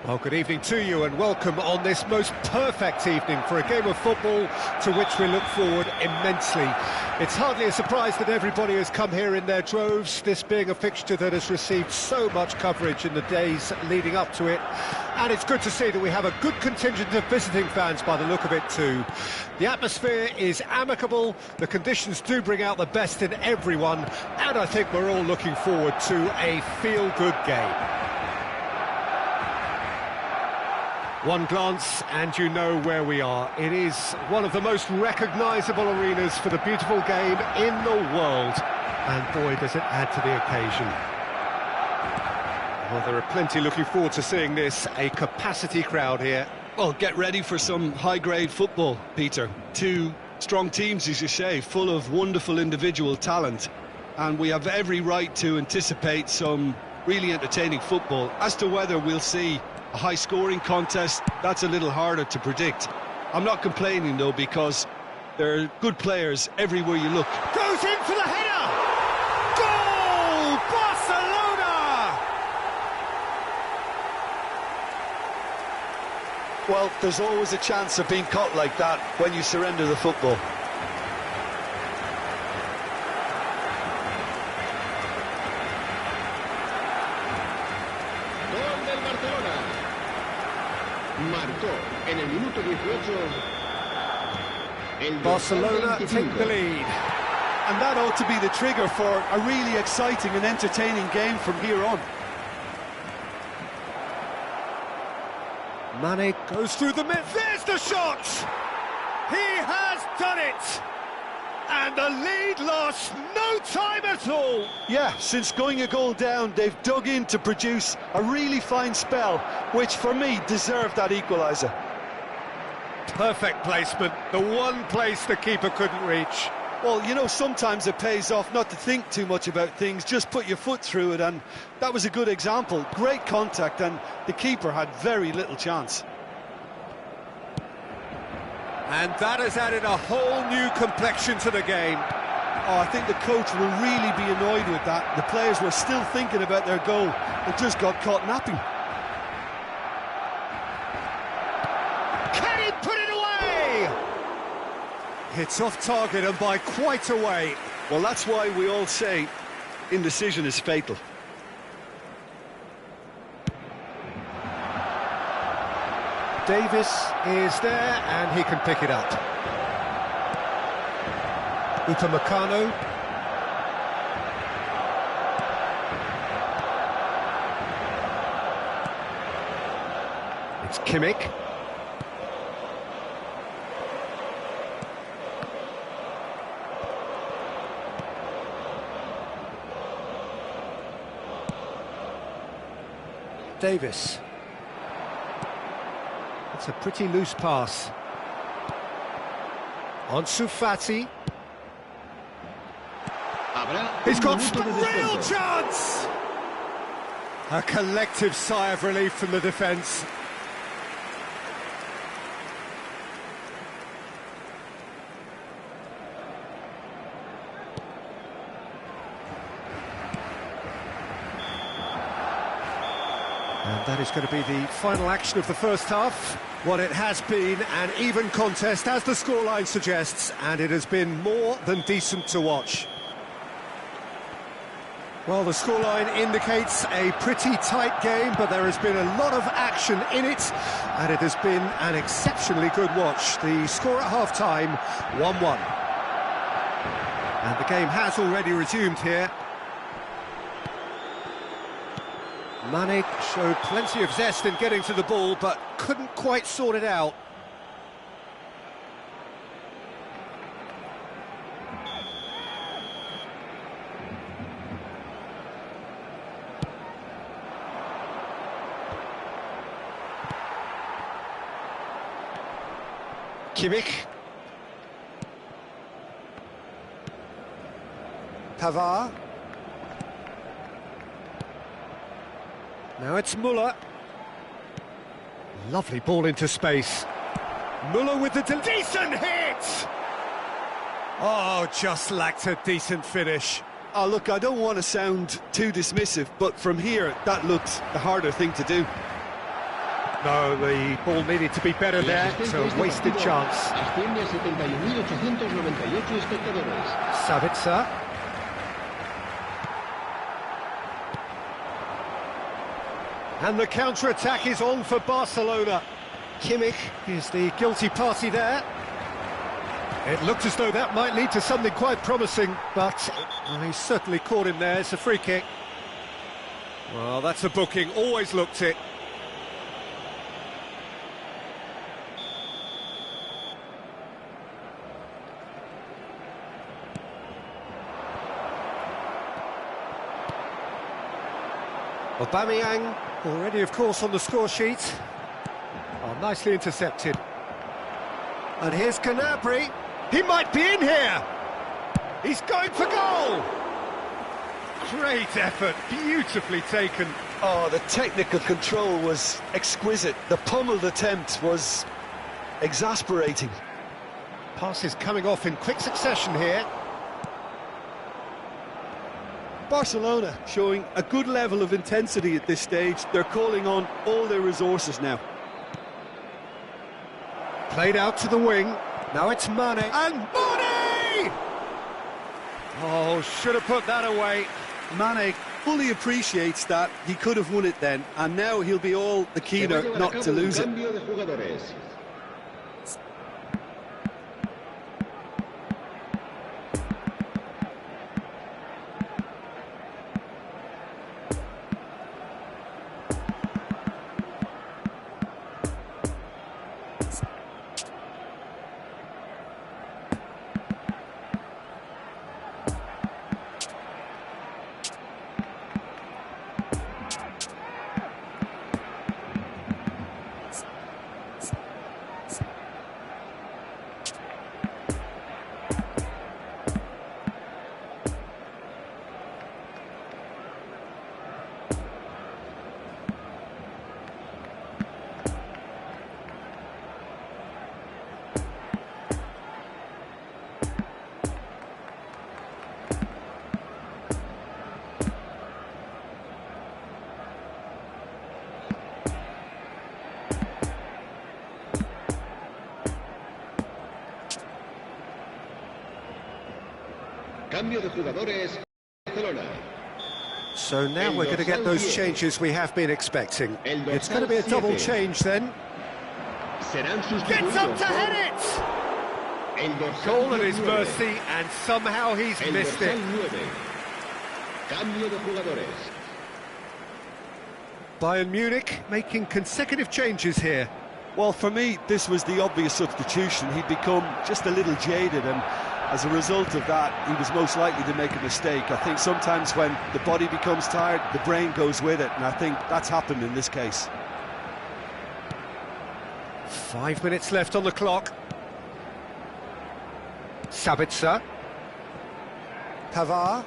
Well, good evening to you and welcome on this most perfect evening for a game of football to which we look forward immensely. It's hardly a surprise that everybody has come here in their droves, this being a fixture that has received so much coverage in the days leading up to it. And it's good to see that we have a good contingent of visiting fans by the look of it too. The atmosphere is amicable, the conditions do bring out the best in everyone, and I think we're all looking forward to a feel-good game. One glance and you know where we are. It is one of the most recognisable arenas for the beautiful game in the world. And boy, does it add to the occasion. Well, there are plenty looking forward to seeing this. A capacity crowd here. Well, get ready for some high-grade football, Peter. Two strong teams, as you say, full of wonderful individual talent. And we have every right to anticipate some really entertaining football. As to whether we'll see a high-scoring contest, that's a little harder to predict. I'm not complaining, though, because there are good players everywhere you look. Goes in for the header! Goal! Barcelona! Well, there's always a chance of being caught like that when you surrender the football. Marcó en el minuto 18 Barcelona take the lead. And that ought to be the trigger for a really exciting and entertaining game from here on. Mane goes through the mid. There's the shot! He has done it! And the lead lost no time at all. Yeah, since going a goal down, they've dug in to produce a really fine spell, which for me deserved that equaliser. Perfect placement, the one place the keeper couldn't reach. Well, you know, sometimes it pays off not to think too much about things, just put your foot through it, and that was a good example. Great contact, and the keeper had very little chance. And that has added a whole new complexion to the game. Oh, I think the coach will really be annoyed with that. The players were still thinking about their goal. They just got caught napping. Can he put it away? It's off target and by quite a way. Well, that's why we all say indecision is fatal. Davis is there and he can pick it up. Upamecano. It's Kimmich. Davis. It's a pretty loose pass. Ansu Fati. He's got a real chance! A collective sigh of relief from the defence. And that is going to be the final action of the first half. What it has been an even contest, as the scoreline suggests, and it has been more than decent to watch. Well, the scoreline indicates a pretty tight game, but there has been a lot of action in it, and it has been an exceptionally good watch. The score at half-time, 1-1. And the game has already resumed here. Mane showed plenty of zest in getting to the ball, but couldn't quite sort it out. Kimmich. Pavard. Now it's Müller. Lovely ball into space. Müller with the decent hit! Oh, just lacked a decent finish. Oh, look, I don't want to sound too dismissive, but from here, that looks the harder thing to do. No, the ball needed to be better there. It's a wasted chance. Asciende a 71.898 espectadores. Sabitzer. And the counter-attack is on for Barcelona. Kimmich is the guilty party there. It looked as though that might lead to something quite promising, but he's certainly caught him there. It's a free kick. Well, that's a booking, always looked it. Aubameyang, already of course on the score sheet. Oh, nicely intercepted. And here's Gnabry. He might be in here! He's going for goal! Great effort, beautifully taken. Oh, the technical control was exquisite. The pummeled attempt was exasperating. Passes coming off in quick succession here. Barcelona showing a good level of intensity at this stage. They're calling on all their resources now. Played out to the wing. Now it's Mane. And Mane! Oh, should have put that away. Mane fully appreciates that. He could have won it then, and now he'll be all the keener not to lose it. Cambio de jugadores. Cambio de jugadores, Barcelona. So now we're going to get those changes we have been expecting. It's going to be a double change then. Gets up to head it! Goal at his mercy, and somehow he's missed it. Cambio de jugadores. Bayern Munich making consecutive changes here. Well, for me, this was the obvious substitution. He'd become just a little jaded, and as a result of that, he was most likely to make a mistake. I think sometimes when the body becomes tired, the brain goes with it, and I think that's happened in this case. 5 minutes left on the clock. Sabitzer. Pavard.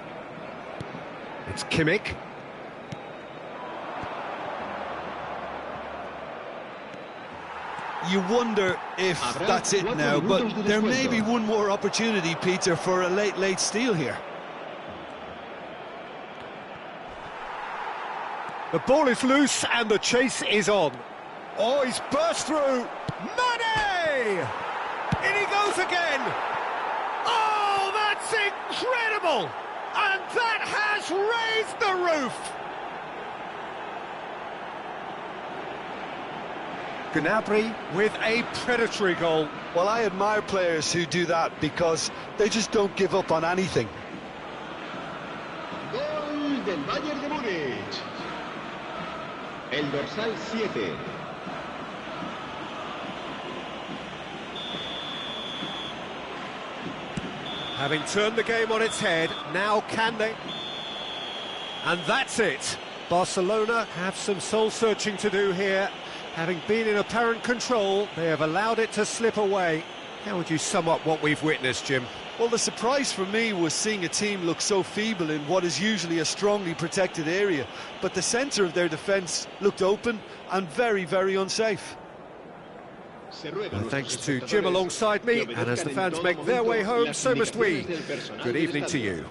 It's Kimmich. You wonder if that's it now, but there may be one more opportunity, Peter, for a late steal here. The ball is loose and the chase is on. Oh, he's burst through. Mane! In he goes again. Oh, that's incredible! And that has raised the roof. Gnabry with a predatory goal. Well, I admire players who do that because they just don't give up on anything. Gol del Bayern de Múnich. El dorsal 7. Having turned the game on its head, now can they? And that's it. Barcelona have some soul-searching to do here. Having been in apparent control, they have allowed it to slip away. How would you sum up what we've witnessed, Jim? Well, the surprise for me was seeing a team look so feeble in what is usually a strongly protected area. But the centre of their defence looked open and very, very unsafe. And thanks to Jim alongside me, and as the fans make their way home, so must we. Good evening to you.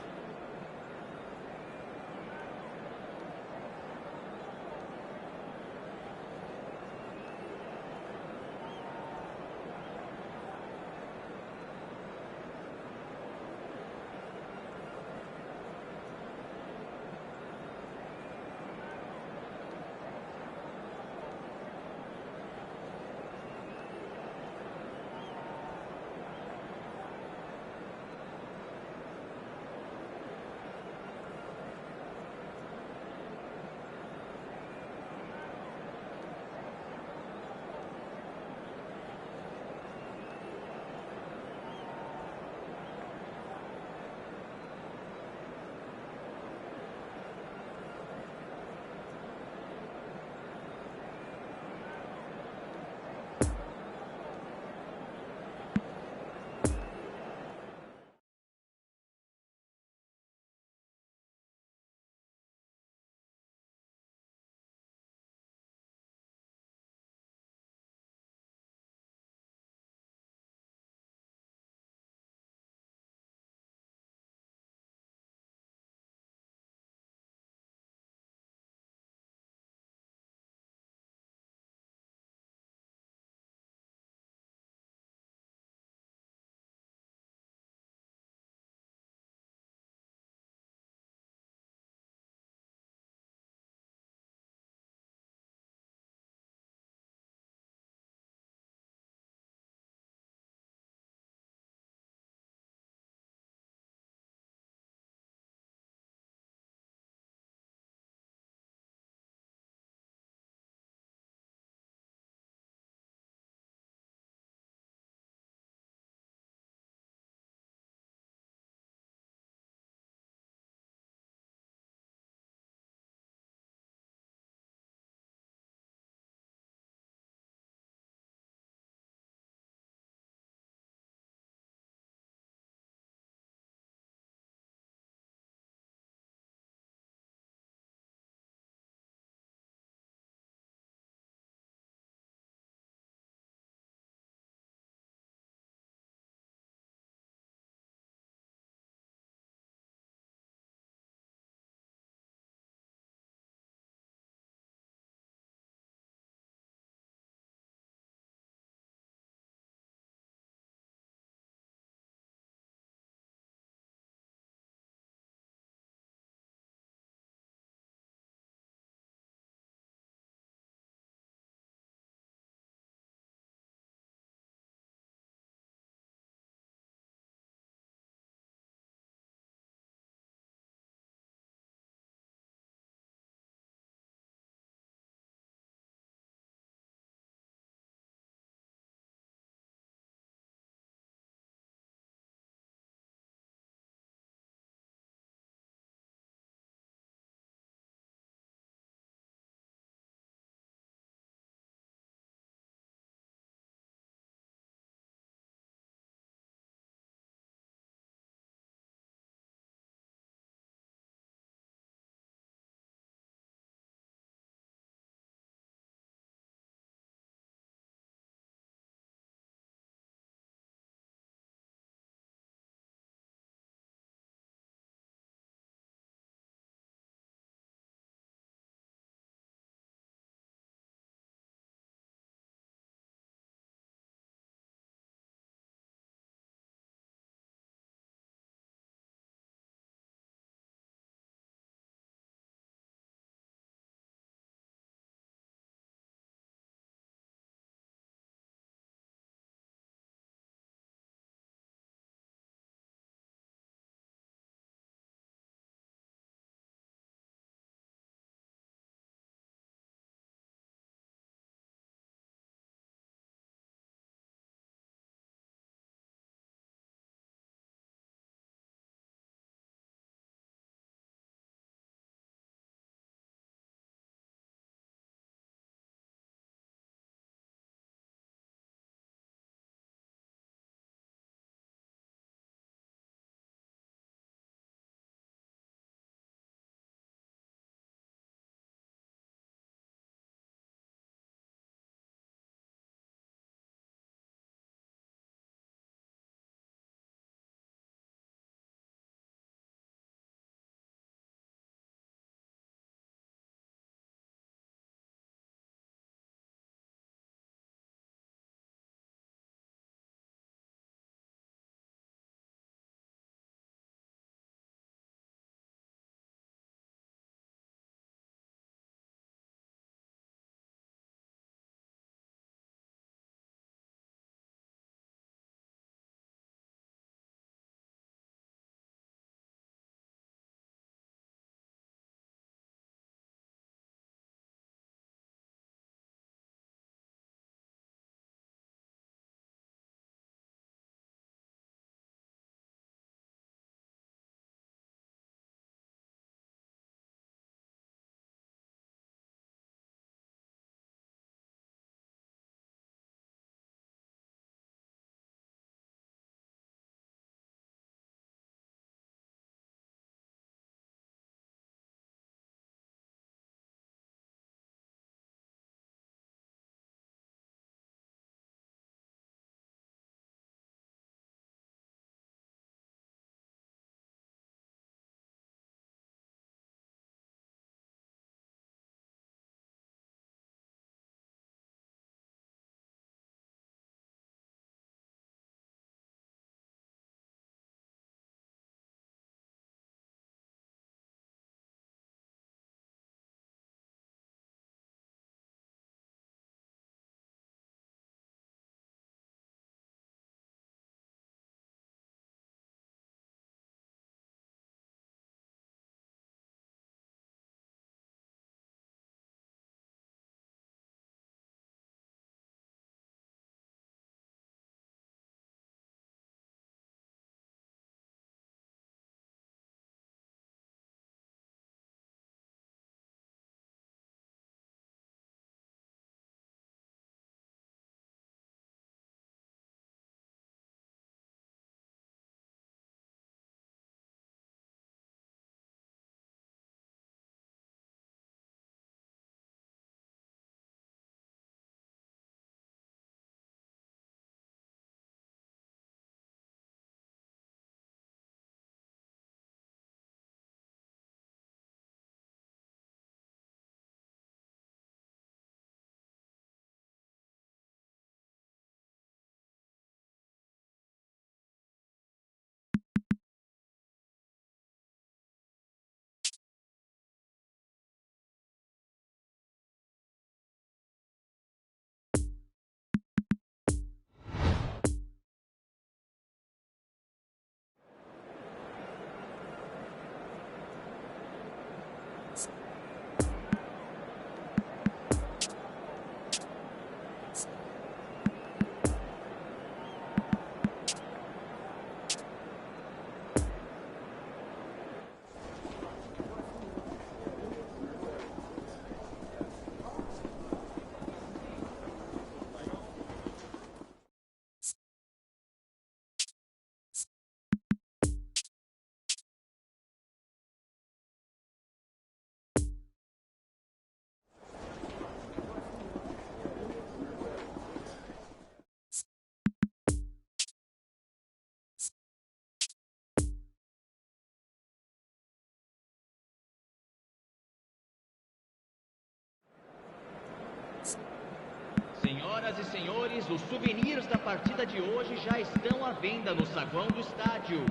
Senhoras e senhores, os souvenirs da partida de hoje já estão à venda no saguão do estádio.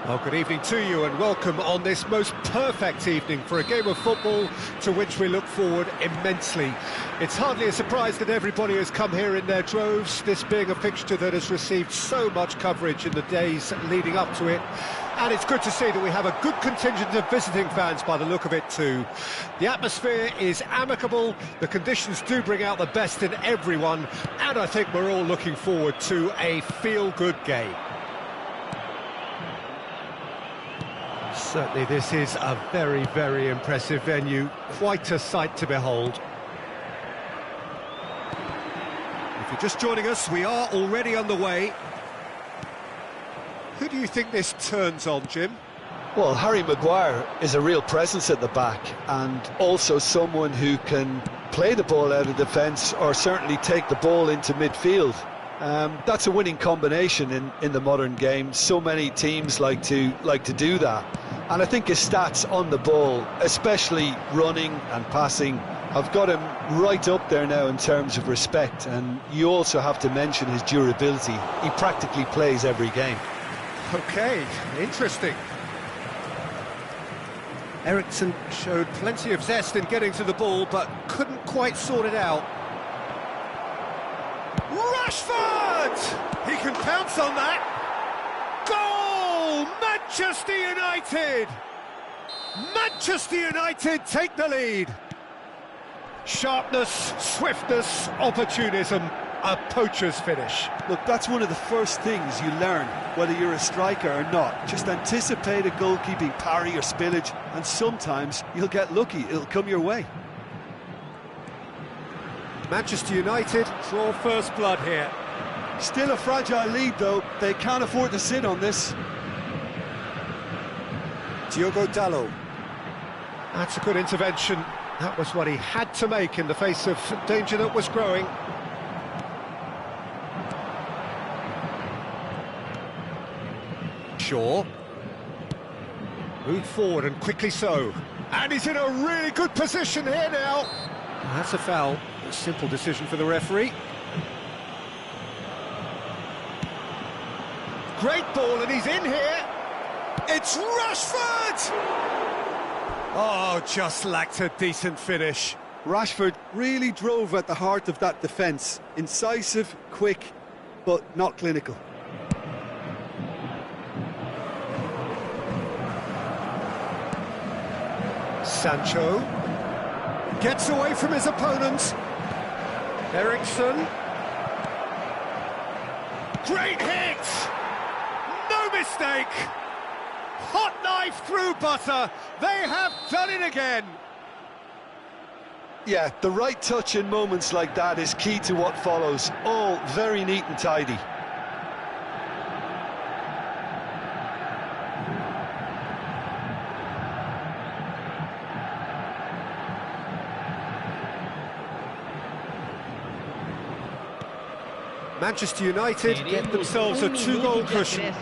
Well, good evening to you and welcome on this most perfect evening for a game of football to which we look forward immensely. It's hardly a surprise that everybody has come here in their droves, this being a fixture that has received so much coverage in the days leading up to it. And it's good to see that we have a good contingent of visiting fans by the look of it too. The atmosphere is amicable, the conditions do bring out the best in everyone, and I think we're all looking forward to a feel-good game. Certainly this is a very, very impressive venue, quite a sight to behold. If you're just joining us, we are already underway. Who do you think this turns on, Jim? Well, Harry Maguire is a real presence at the back, and also someone who can play the ball out of defence or certainly take the ball into midfield. That's a winning combination in the modern game. So many teams like to do that, and I think his stats on the ball, especially running and passing, have got him right up there now in terms of respect. And you also have to mention his durability. He practically plays every game. Okay, interesting. Eriksen showed plenty of zest in getting to the ball, but couldn't quite sort it out. Rashford! He can pounce on that. Goal! Manchester United! Manchester United take the lead. Sharpness, swiftness, opportunism, a poacher's finish. Look, that's one of the first things you learn, whether you're a striker or not. Just anticipate a goalkeeping parry or spillage, and sometimes you'll get lucky, it'll come your way. Manchester United draw first blood here. Still a fragile lead, though. They can't afford to sit on this. Diogo Dalot. That's a good intervention. That was what he had to make in the face of danger that was growing. Shaw. Moved forward and quickly so. And he's in a really good position here now. That's a foul. A simple decision for the referee. Great ball, and he's in here. It's Rashford! Oh, just lacked a decent finish. Rashford really drove at the heart of that defence. Incisive, quick, but not clinical. Sancho gets away from his opponent. Eriksen. Great hit! No mistake! Hot knife through butter. They have done it again. Yeah, the right touch in moments like that is key to what follows. All very neat and tidy. Manchester United get themselves a two-goal cushion.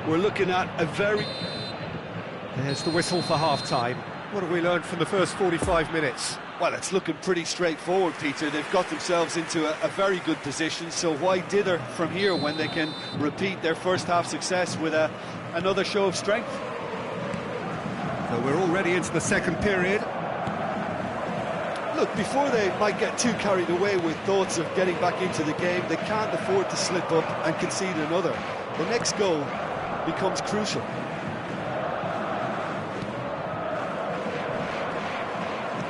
We're looking at a very... There's the whistle for half-time. What have we learned from the first 45 minutes? Well, it's looking pretty straightforward, Peter. They've got themselves into a very good position, so why dither from here when they can repeat their first half success with another show of strength? So we're already into the second period. Look, before they might get too carried away with thoughts of getting back into the game, they can't afford to slip up and concede another. The next goal becomes crucial.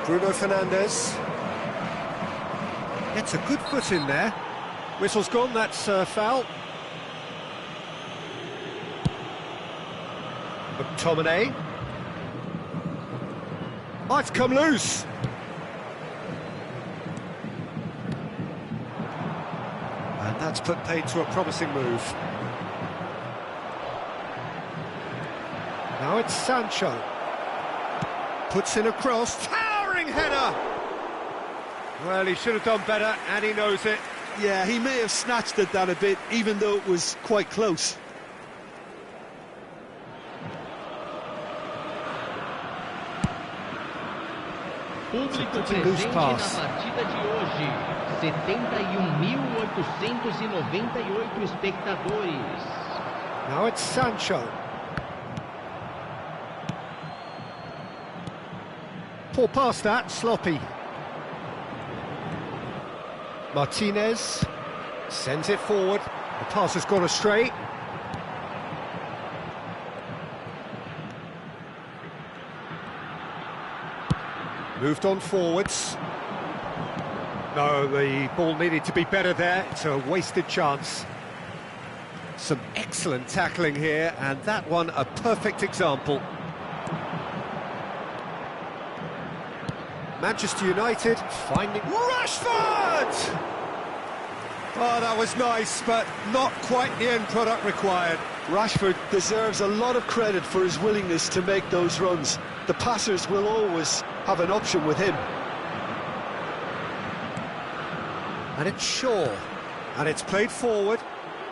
Bruno Fernandes gets a good foot in there. Whistle's gone, that's foul. McTominay. Oh, it's come loose. And that's put paid to a promising move. Now it's Sancho. Puts in a cross. Towering header! Well, he should have done better, and he knows it. Yeah, he may have snatched at that a bit, even though it was quite close. Público presente na partida de hoje, 71.898 espectadores. Now it's Sancho. Poor pass that, sloppy. Martinez sends it forward. The pass has gone astray. Moved on forwards. No, the ball needed to be better there. It's a wasted chance. Some excellent tackling here, and that one a perfect example. Manchester United finding Rashford! Oh, that was nice, but not quite the end product required. Rashford deserves a lot of credit for his willingness to make those runs. The passers will always have an option with him. And it's Shaw, and it's played forward.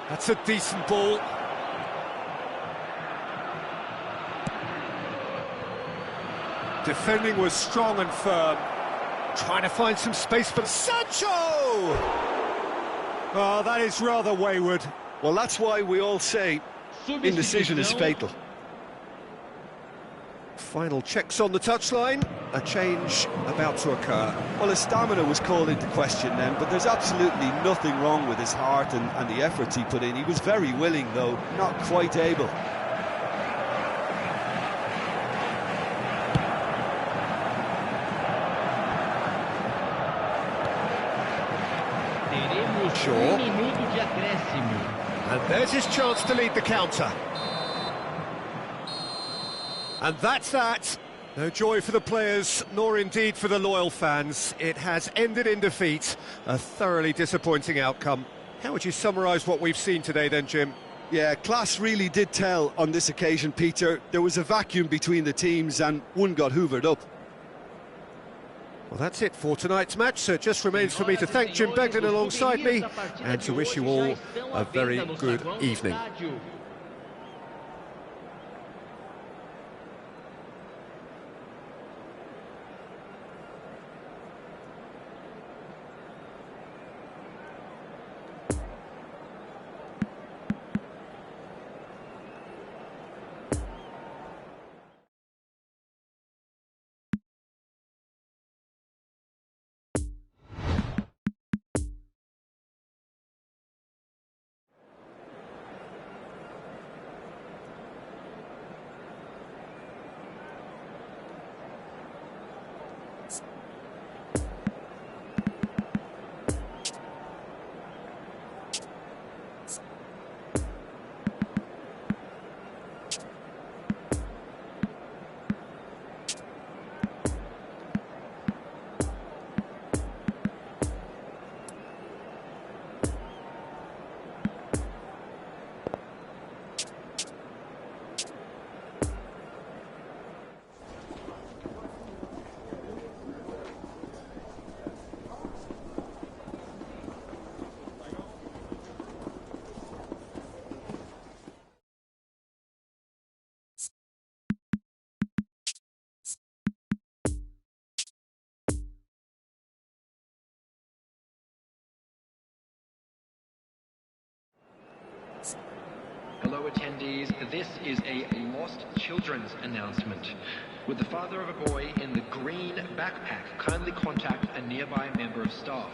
That's a decent ball. Defending was strong and firm. Trying to find some space for Sancho! Oh, that is rather wayward. Well, that's why we all say indecision is fatal. Final checks on the touchline. A change about to occur. Well, his stamina was called into question then, but there's absolutely nothing wrong with his heart and the efforts he put in. He was very willing, though, not quite able. Shaw. Minuto de acréscimo. And there's his chance to lead the counter. And that's that. No joy for the players, nor indeed for the loyal fans. It has ended in defeat. A thoroughly disappointing outcome. How would you summarise what we've seen today then, Jim? Yeah, class really did tell on this occasion, Peter. There was a vacuum between the teams and one got hoovered up. Well, that's it for tonight's match, so it just remains for me to thank Jim Beglin alongside me and to wish you all a very good evening. Fellow attendees, this is a lost children's announcement. Would the father of a boy in the green backpack kindly contact a nearby member of staff?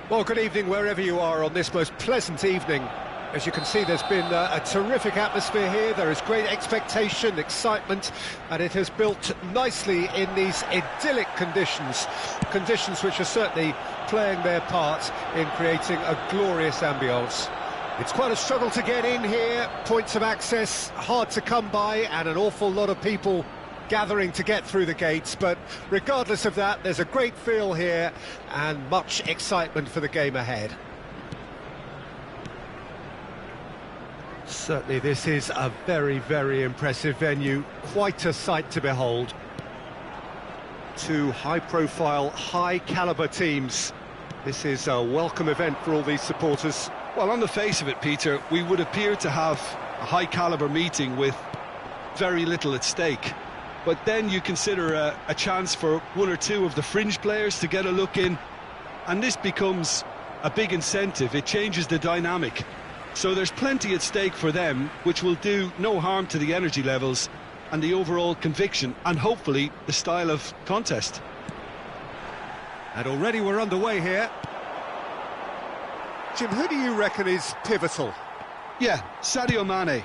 Well, good evening wherever you are on this most pleasant evening. As you can see, there's been a terrific atmosphere here. There is great expectation, excitement, and it has built nicely in these idyllic conditions. Conditions which are certainly playing their part in creating a glorious ambience. It's quite a struggle to get in here, points of access hard to come by, and an awful lot of people gathering to get through the gates, but regardless of that, there's a great feel here and much excitement for the game ahead. Certainly this is a very, very impressive venue, quite a sight to behold. Two high-profile, high-caliber teams. This is a welcome event for all these supporters. Well, on the face of it, Peter, we would appear to have a high-caliber meeting with very little at stake. But then you consider a chance for one or two of the fringe players to get a look in, and this becomes a big incentive. It changes the dynamic. So there's plenty at stake for them, which will do no harm to the energy levels and the overall conviction, and hopefully the style of contest. And already we're underway here. Jim, who do you reckon is pivotal? Yeah, Sadio Mane.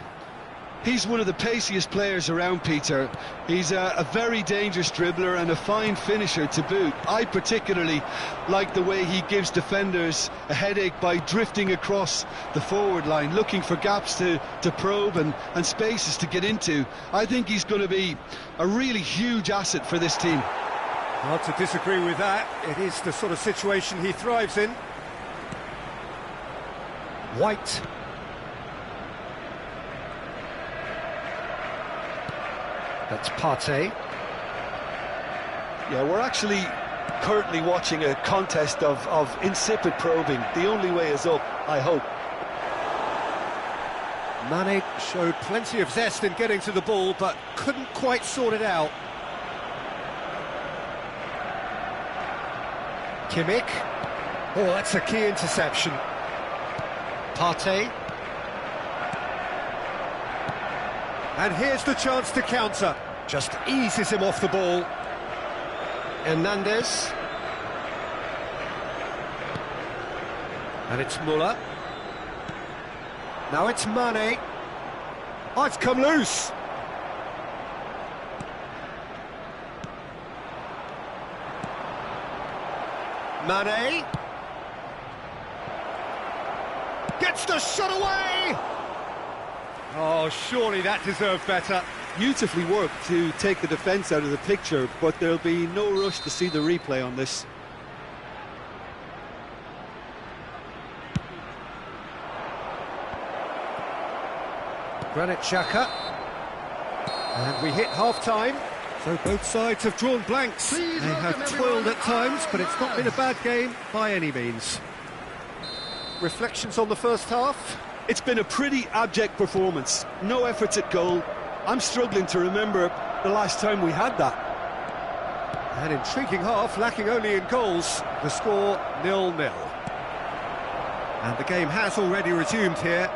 He's one of the paciest players around, Peter. He's a very dangerous dribbler and a fine finisher to boot. I particularly like the way he gives defenders a headache by drifting across the forward line, looking for gaps to probe and spaces to get into. I think he's going to be a really huge asset for this team. Hard to disagree with that. It is the sort of situation he thrives in. White. That's Partey. Yeah, we're actually currently watching a contest of insipid probing. The only way is up, I hope. Mane showed plenty of zest in getting to the ball, but couldn't quite sort it out. Kimmich. Oh, that's a key interception. Partey. And here's the chance to counter. Just eases him off the ball. Hernandez. And it's Muller. Now it's Mane. Oh, it's come loose. Mane. Gets the shot away! Oh, surely that deserved better. Beautifully worked to take the defence out of the picture, but there'll be no rush to see the replay on this. Granit Xhaka. And we hit half-time. So both sides have drawn blanks. They have toiled at times, but it's not been a bad game by any means. Reflections on the first half? It's been a pretty abject performance. No efforts at goal. I'm struggling to remember the last time we had that. An intriguing half, lacking only in goals. The score 0-0. And the game has already resumed here.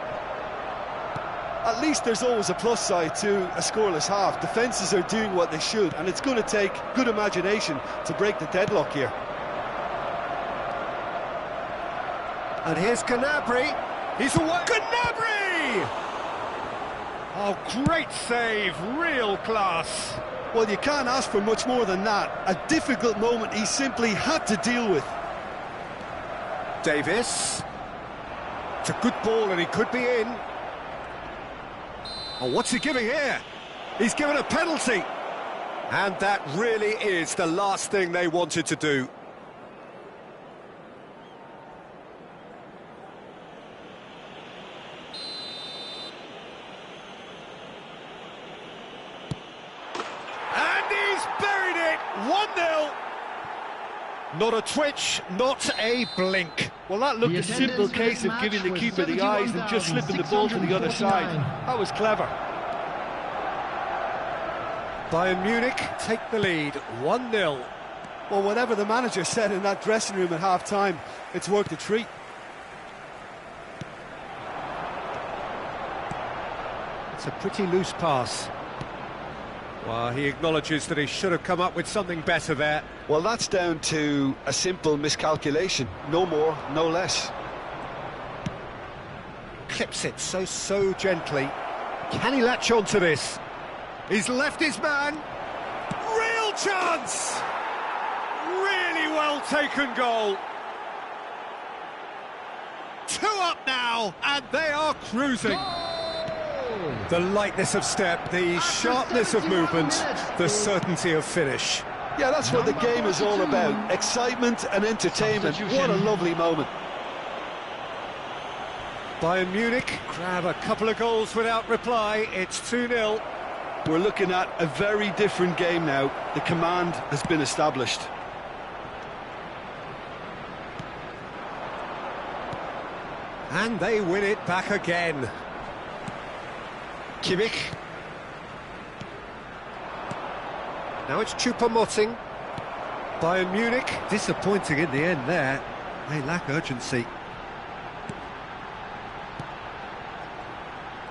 At least there's always a plus side to a scoreless half. Defences are doing what they should, and it's going to take good imagination to break the deadlock here. And here's Gnabry. He's away. Gnabry! Oh, great save, real class. Well, you can't ask for much more than that. A difficult moment he simply had to deal with. Davis. It's a good ball and he could be in. Oh, what's he giving here? He's given a penalty. And that really is the last thing they wanted to do. And he's buried it! 1-0. Not a twitch, not a blink. Well, that looked a simple case of giving the keeper the eyes and just slipping the ball to the other side. That was clever. Bayern Munich take the lead, 1-0. Well, whatever the manager said in that dressing room at half-time, it's worked a treat. It's a pretty loose pass. Well, he acknowledges that he should have come up with something better there. Well, that's down to a simple miscalculation. No more, no less. Clips it so gently. Can he latch on to this? He's left his man. Real chance! Really well taken goal. 2 up now, and they are cruising. The lightness of step, the sharpness of movement, the certainty of finish. Yeah, that's what the game is all about. Excitement and entertainment. What a lovely moment. Bayern Munich grab a couple of goals without reply. It's 2-0. We're looking at a very different game now. The command has been established. And they win it back again. Kimmich. Now it's Choupo-Moting. Bayern Munich disappointing in the end there. They lack urgency.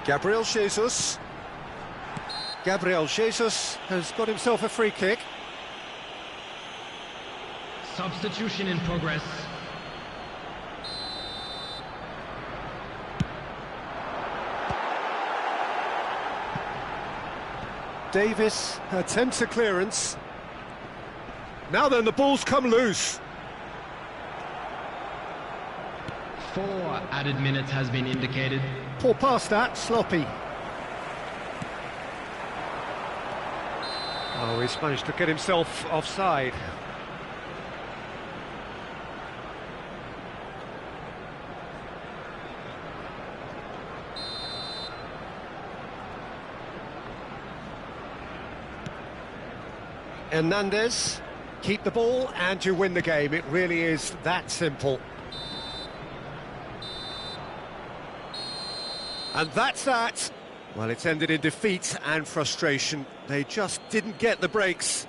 Gabriel Jesus. Gabriel Jesus has got himself a free kick. Substitution in progress. Davis attempts a clearance. Now then, the ball's come loose. 4 added minutes has been indicated. Poor pass that, sloppy. Oh, he's managed to get himself offside. Hernandez, keep the ball and you win the game. It really is that simple. And that's that. Well, it's ended in defeat and frustration. They just didn't get the breaks.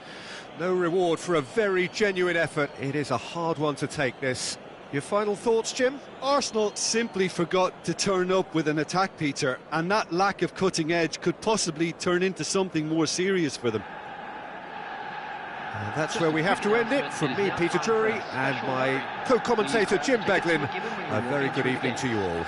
No reward for a very genuine effort. It is a hard one to take, this. Your final thoughts, Jim? Arsenal simply forgot to turn up with an attack, Peter, and that lack of cutting edge could possibly turn into something more serious for them. And that's where we have to end it. From me, Peter Drury, and my co-commentator, Jim Beglin. A very good evening to you all.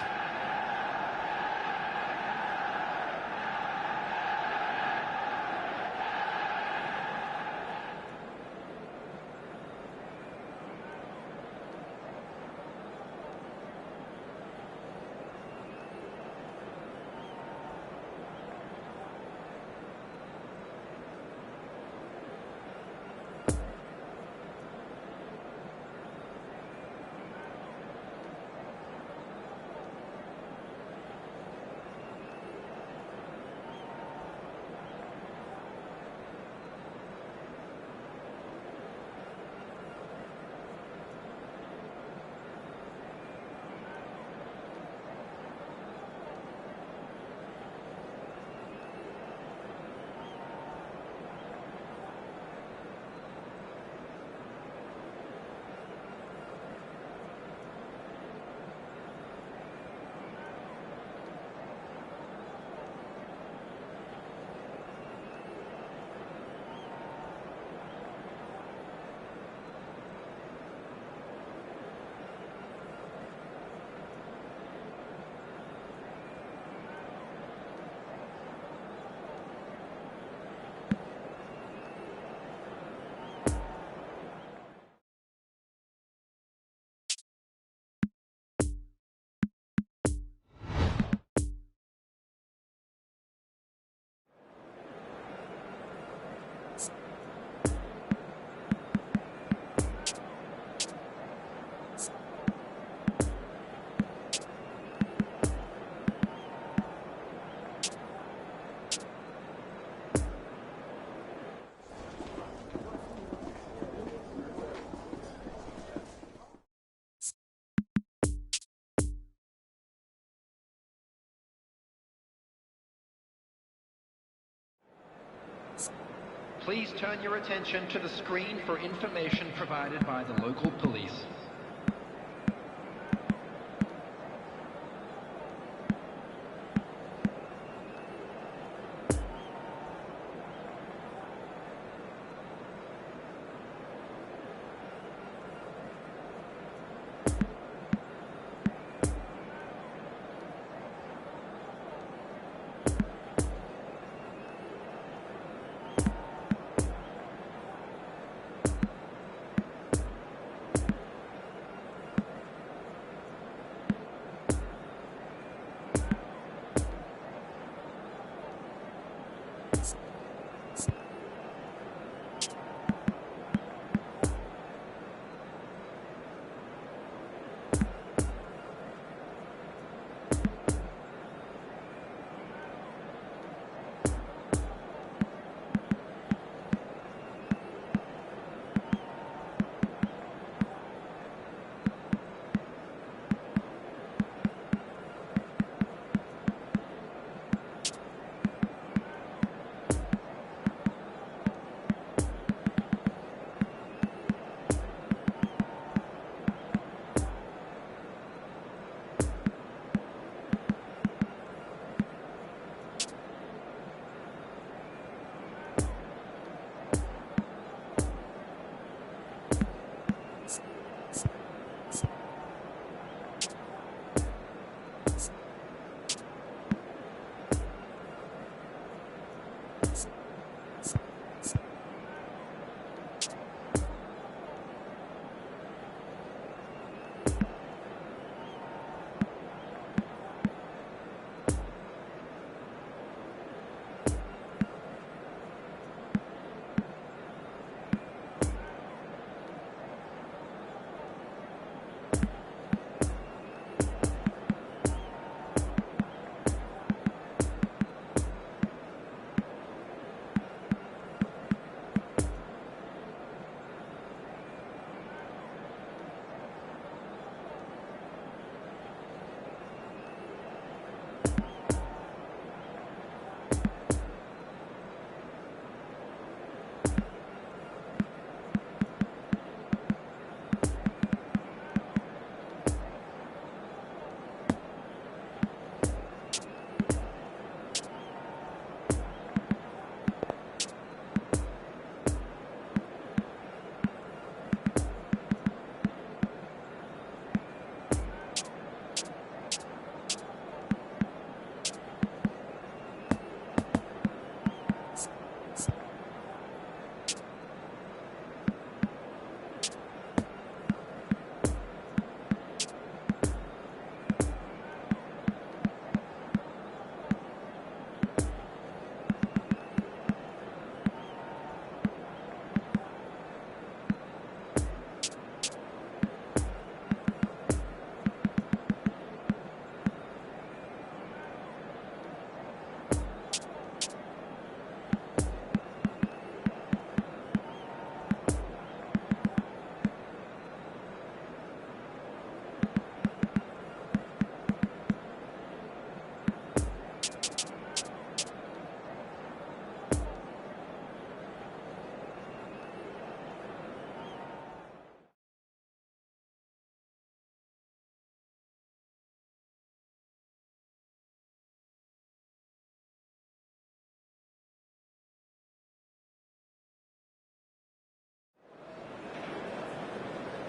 Please turn your attention to the screen for information provided by the local police.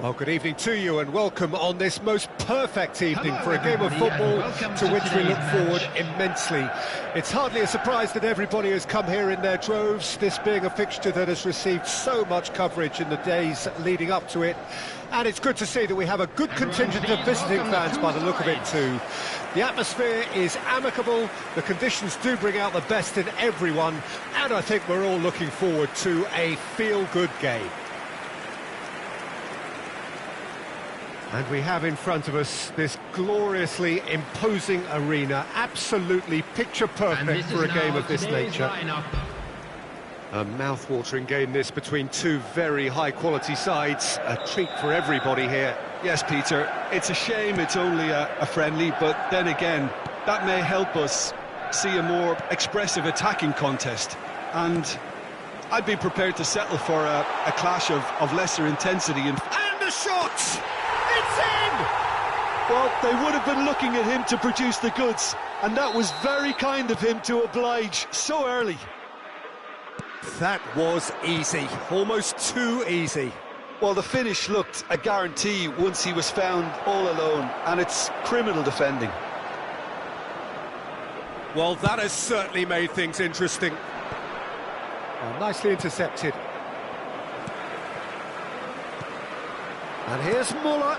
Well, good evening to you and welcome on this most perfect evening for a game of football to which we look forward immensely. It's hardly a surprise that everybody has come here in their droves, this being a fixture that has received so much coverage in the days leading up to it. And it's good to see that we have a good contingent of visiting fans by the look of it too. The atmosphere is amicable, the conditions do bring out the best in everyone, and I think we're all looking forward to a feel-good game. And we have in front of us this gloriously imposing arena, absolutely picture-perfect for a game of this nature. A mouth-watering game this between two very high-quality sides, a treat for everybody here. Yes, Peter, it's a shame it's only a friendly, but then again, that may help us see a more expressive attacking contest. And I'd be prepared to settle for a clash of lesser intensity. And the shot! It's in! Well, they would have been looking at him to produce the goods, and that was very kind of him to oblige so early. That was easy, almost too easy. Well, the finish looked a guarantee once he was found all alone, and it's criminal defending. Well, that has certainly made things interesting. Well, nicely intercepted. And here's Muller.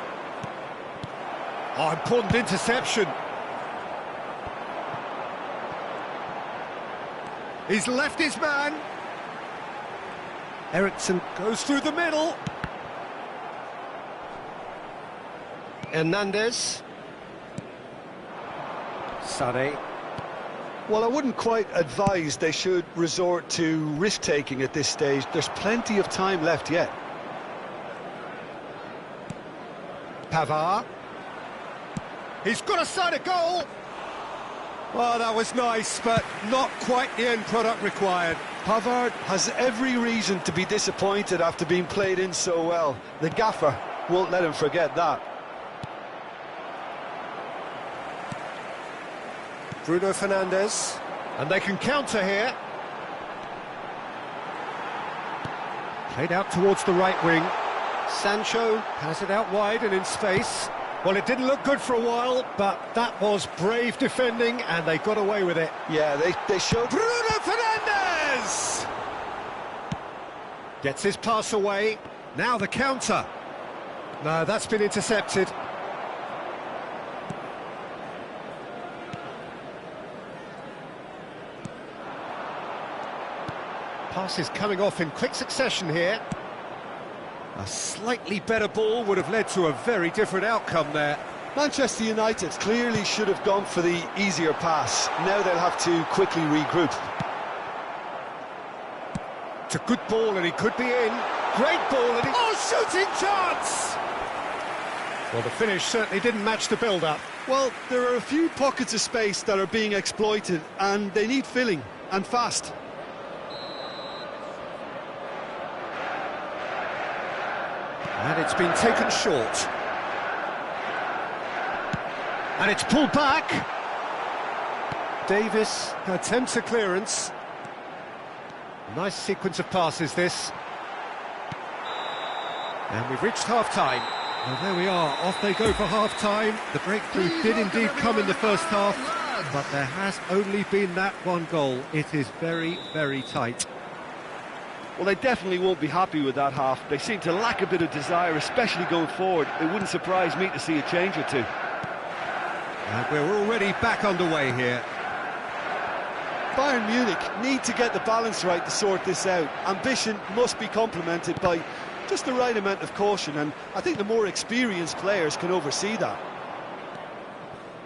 Oh, important interception. He's left his man. Eriksson goes through the middle. Hernandez. Sané. Well, I wouldn't quite advise they should resort to risk-taking at this stage. There's plenty of time left yet. Pavard. He's got a side of goal. Well, that was nice, but not quite the end product required. Pavard has every reason to be disappointed after being played in so well. The gaffer won't let him forget that. Bruno Fernandes, and they can counter here. Played out towards the right wing. Sancho has it out wide and in space. Well, it didn't look good for a while, but that was brave defending, and they got away with it. Yeah, they showed... Bruno Fernandes! Gets his pass away. Now the counter. No, that's been intercepted. Passes coming off in quick succession here. A slightly better ball would have led to a very different outcome there. Manchester United clearly should have gone for the easier pass. Now they'll have to quickly regroup. It's a good ball and he could be in. Great ball and he... Oh, shooting chance! Well, the finish certainly didn't match the build-up. Well, there are a few pockets of space that are being exploited, and they need filling, and fast. And it's been taken short. And it's pulled back. Davis attempts a clearance. Nice sequence of passes, this. And we've reached half-time. Well, there we are, off they go for half-time. The breakthrough did indeed come in the first half, but there has only been that one goal. It is very, very tight. Well, they definitely won't be happy with that half. They seem to lack a bit of desire, especially going forward. It wouldn't surprise me to see a change or two. And we're already back underway here. Bayern Munich need to get the balance right to sort this out. Ambition must be complemented by just the right amount of caution, and I think the more experienced players can oversee that.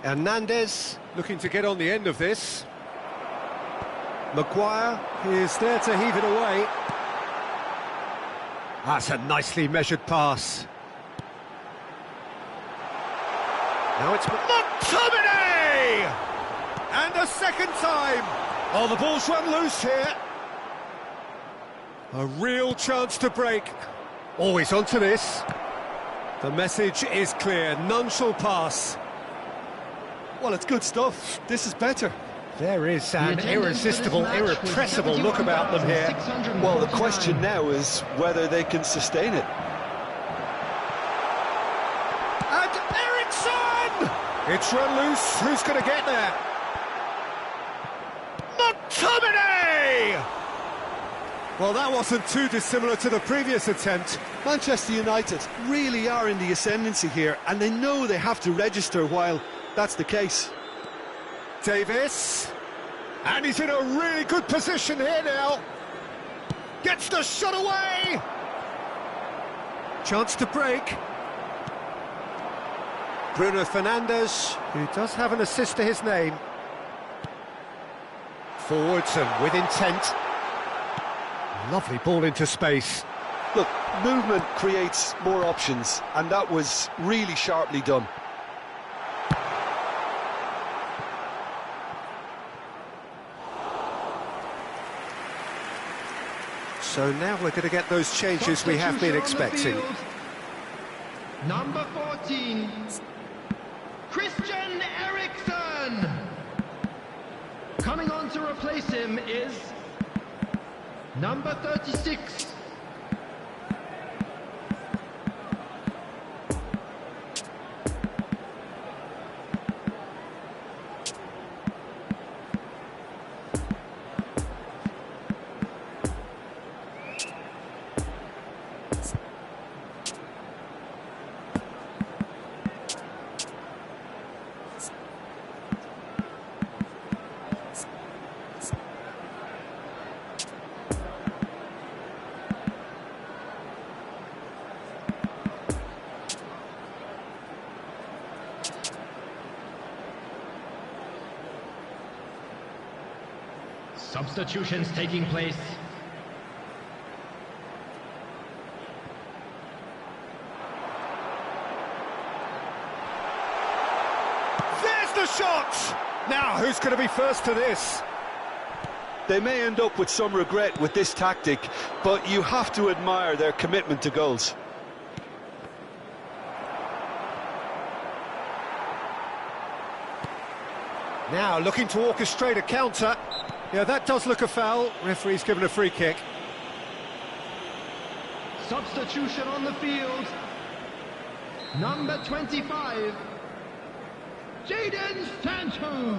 Hernandez looking to get on the end of this. Maguire is there to heave it away. That's a nicely measured pass. Now it's McTominay! And a second time! Oh, the ball's run loose here. A real chance to break. Always onto this. The message is clear, none shall pass. Well, it's good stuff. This is better. There is an irresistible, irrepressible look about them here. Well, the question now is whether they can sustain it. And Eriksson! It's run loose, who's going to get there? McTominay! Well, that wasn't too dissimilar to the previous attempt. Manchester United really are in the ascendancy here, and they know they have to register while that's the case. Davis, and he's in a really good position here now. Gets the shot away. Chance to break. Bruno Fernandes, who does have an assist to his name. Forwards and with intent. Lovely ball into space. Look, movement creates more options, and that was really sharply done. So now we're going to get those changes we have been expecting. Number 14, Christian Eriksen. Coming on to replace him is number 36. Substitutions taking place. There's the shot! Now, who's going to be first to this? They may end up with some regret with this tactic, but you have to admire their commitment to goals. Now, looking to orchestrate a counter. Yeah, that does look a foul. Referee's given a free kick. Substitution on the field. Number 25, Jadon Sancho.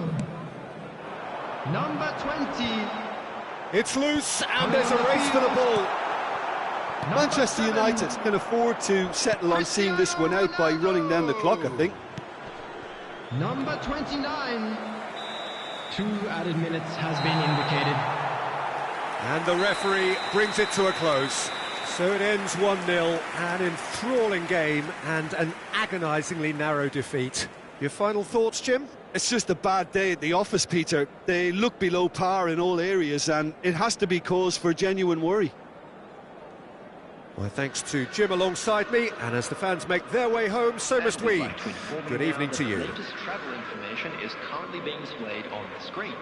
Number 20. It's loose, and there's a race for the ball. Manchester United can afford to settle on seeing this one out by running down the clock, I think. Number 29. 2 added minutes has been indicated. And the referee brings it to a close. So it ends 1-0, an enthralling game and an agonisingly narrow defeat. Your final thoughts, Jim? It's just a bad day at the office, Peter. They look below par in all areas, and it has to be cause for genuine worry. My thanks to Jim alongside me, and as the fans make their way home, so must we. Good evening to you. The latest travel information is currently being displayed on the screen.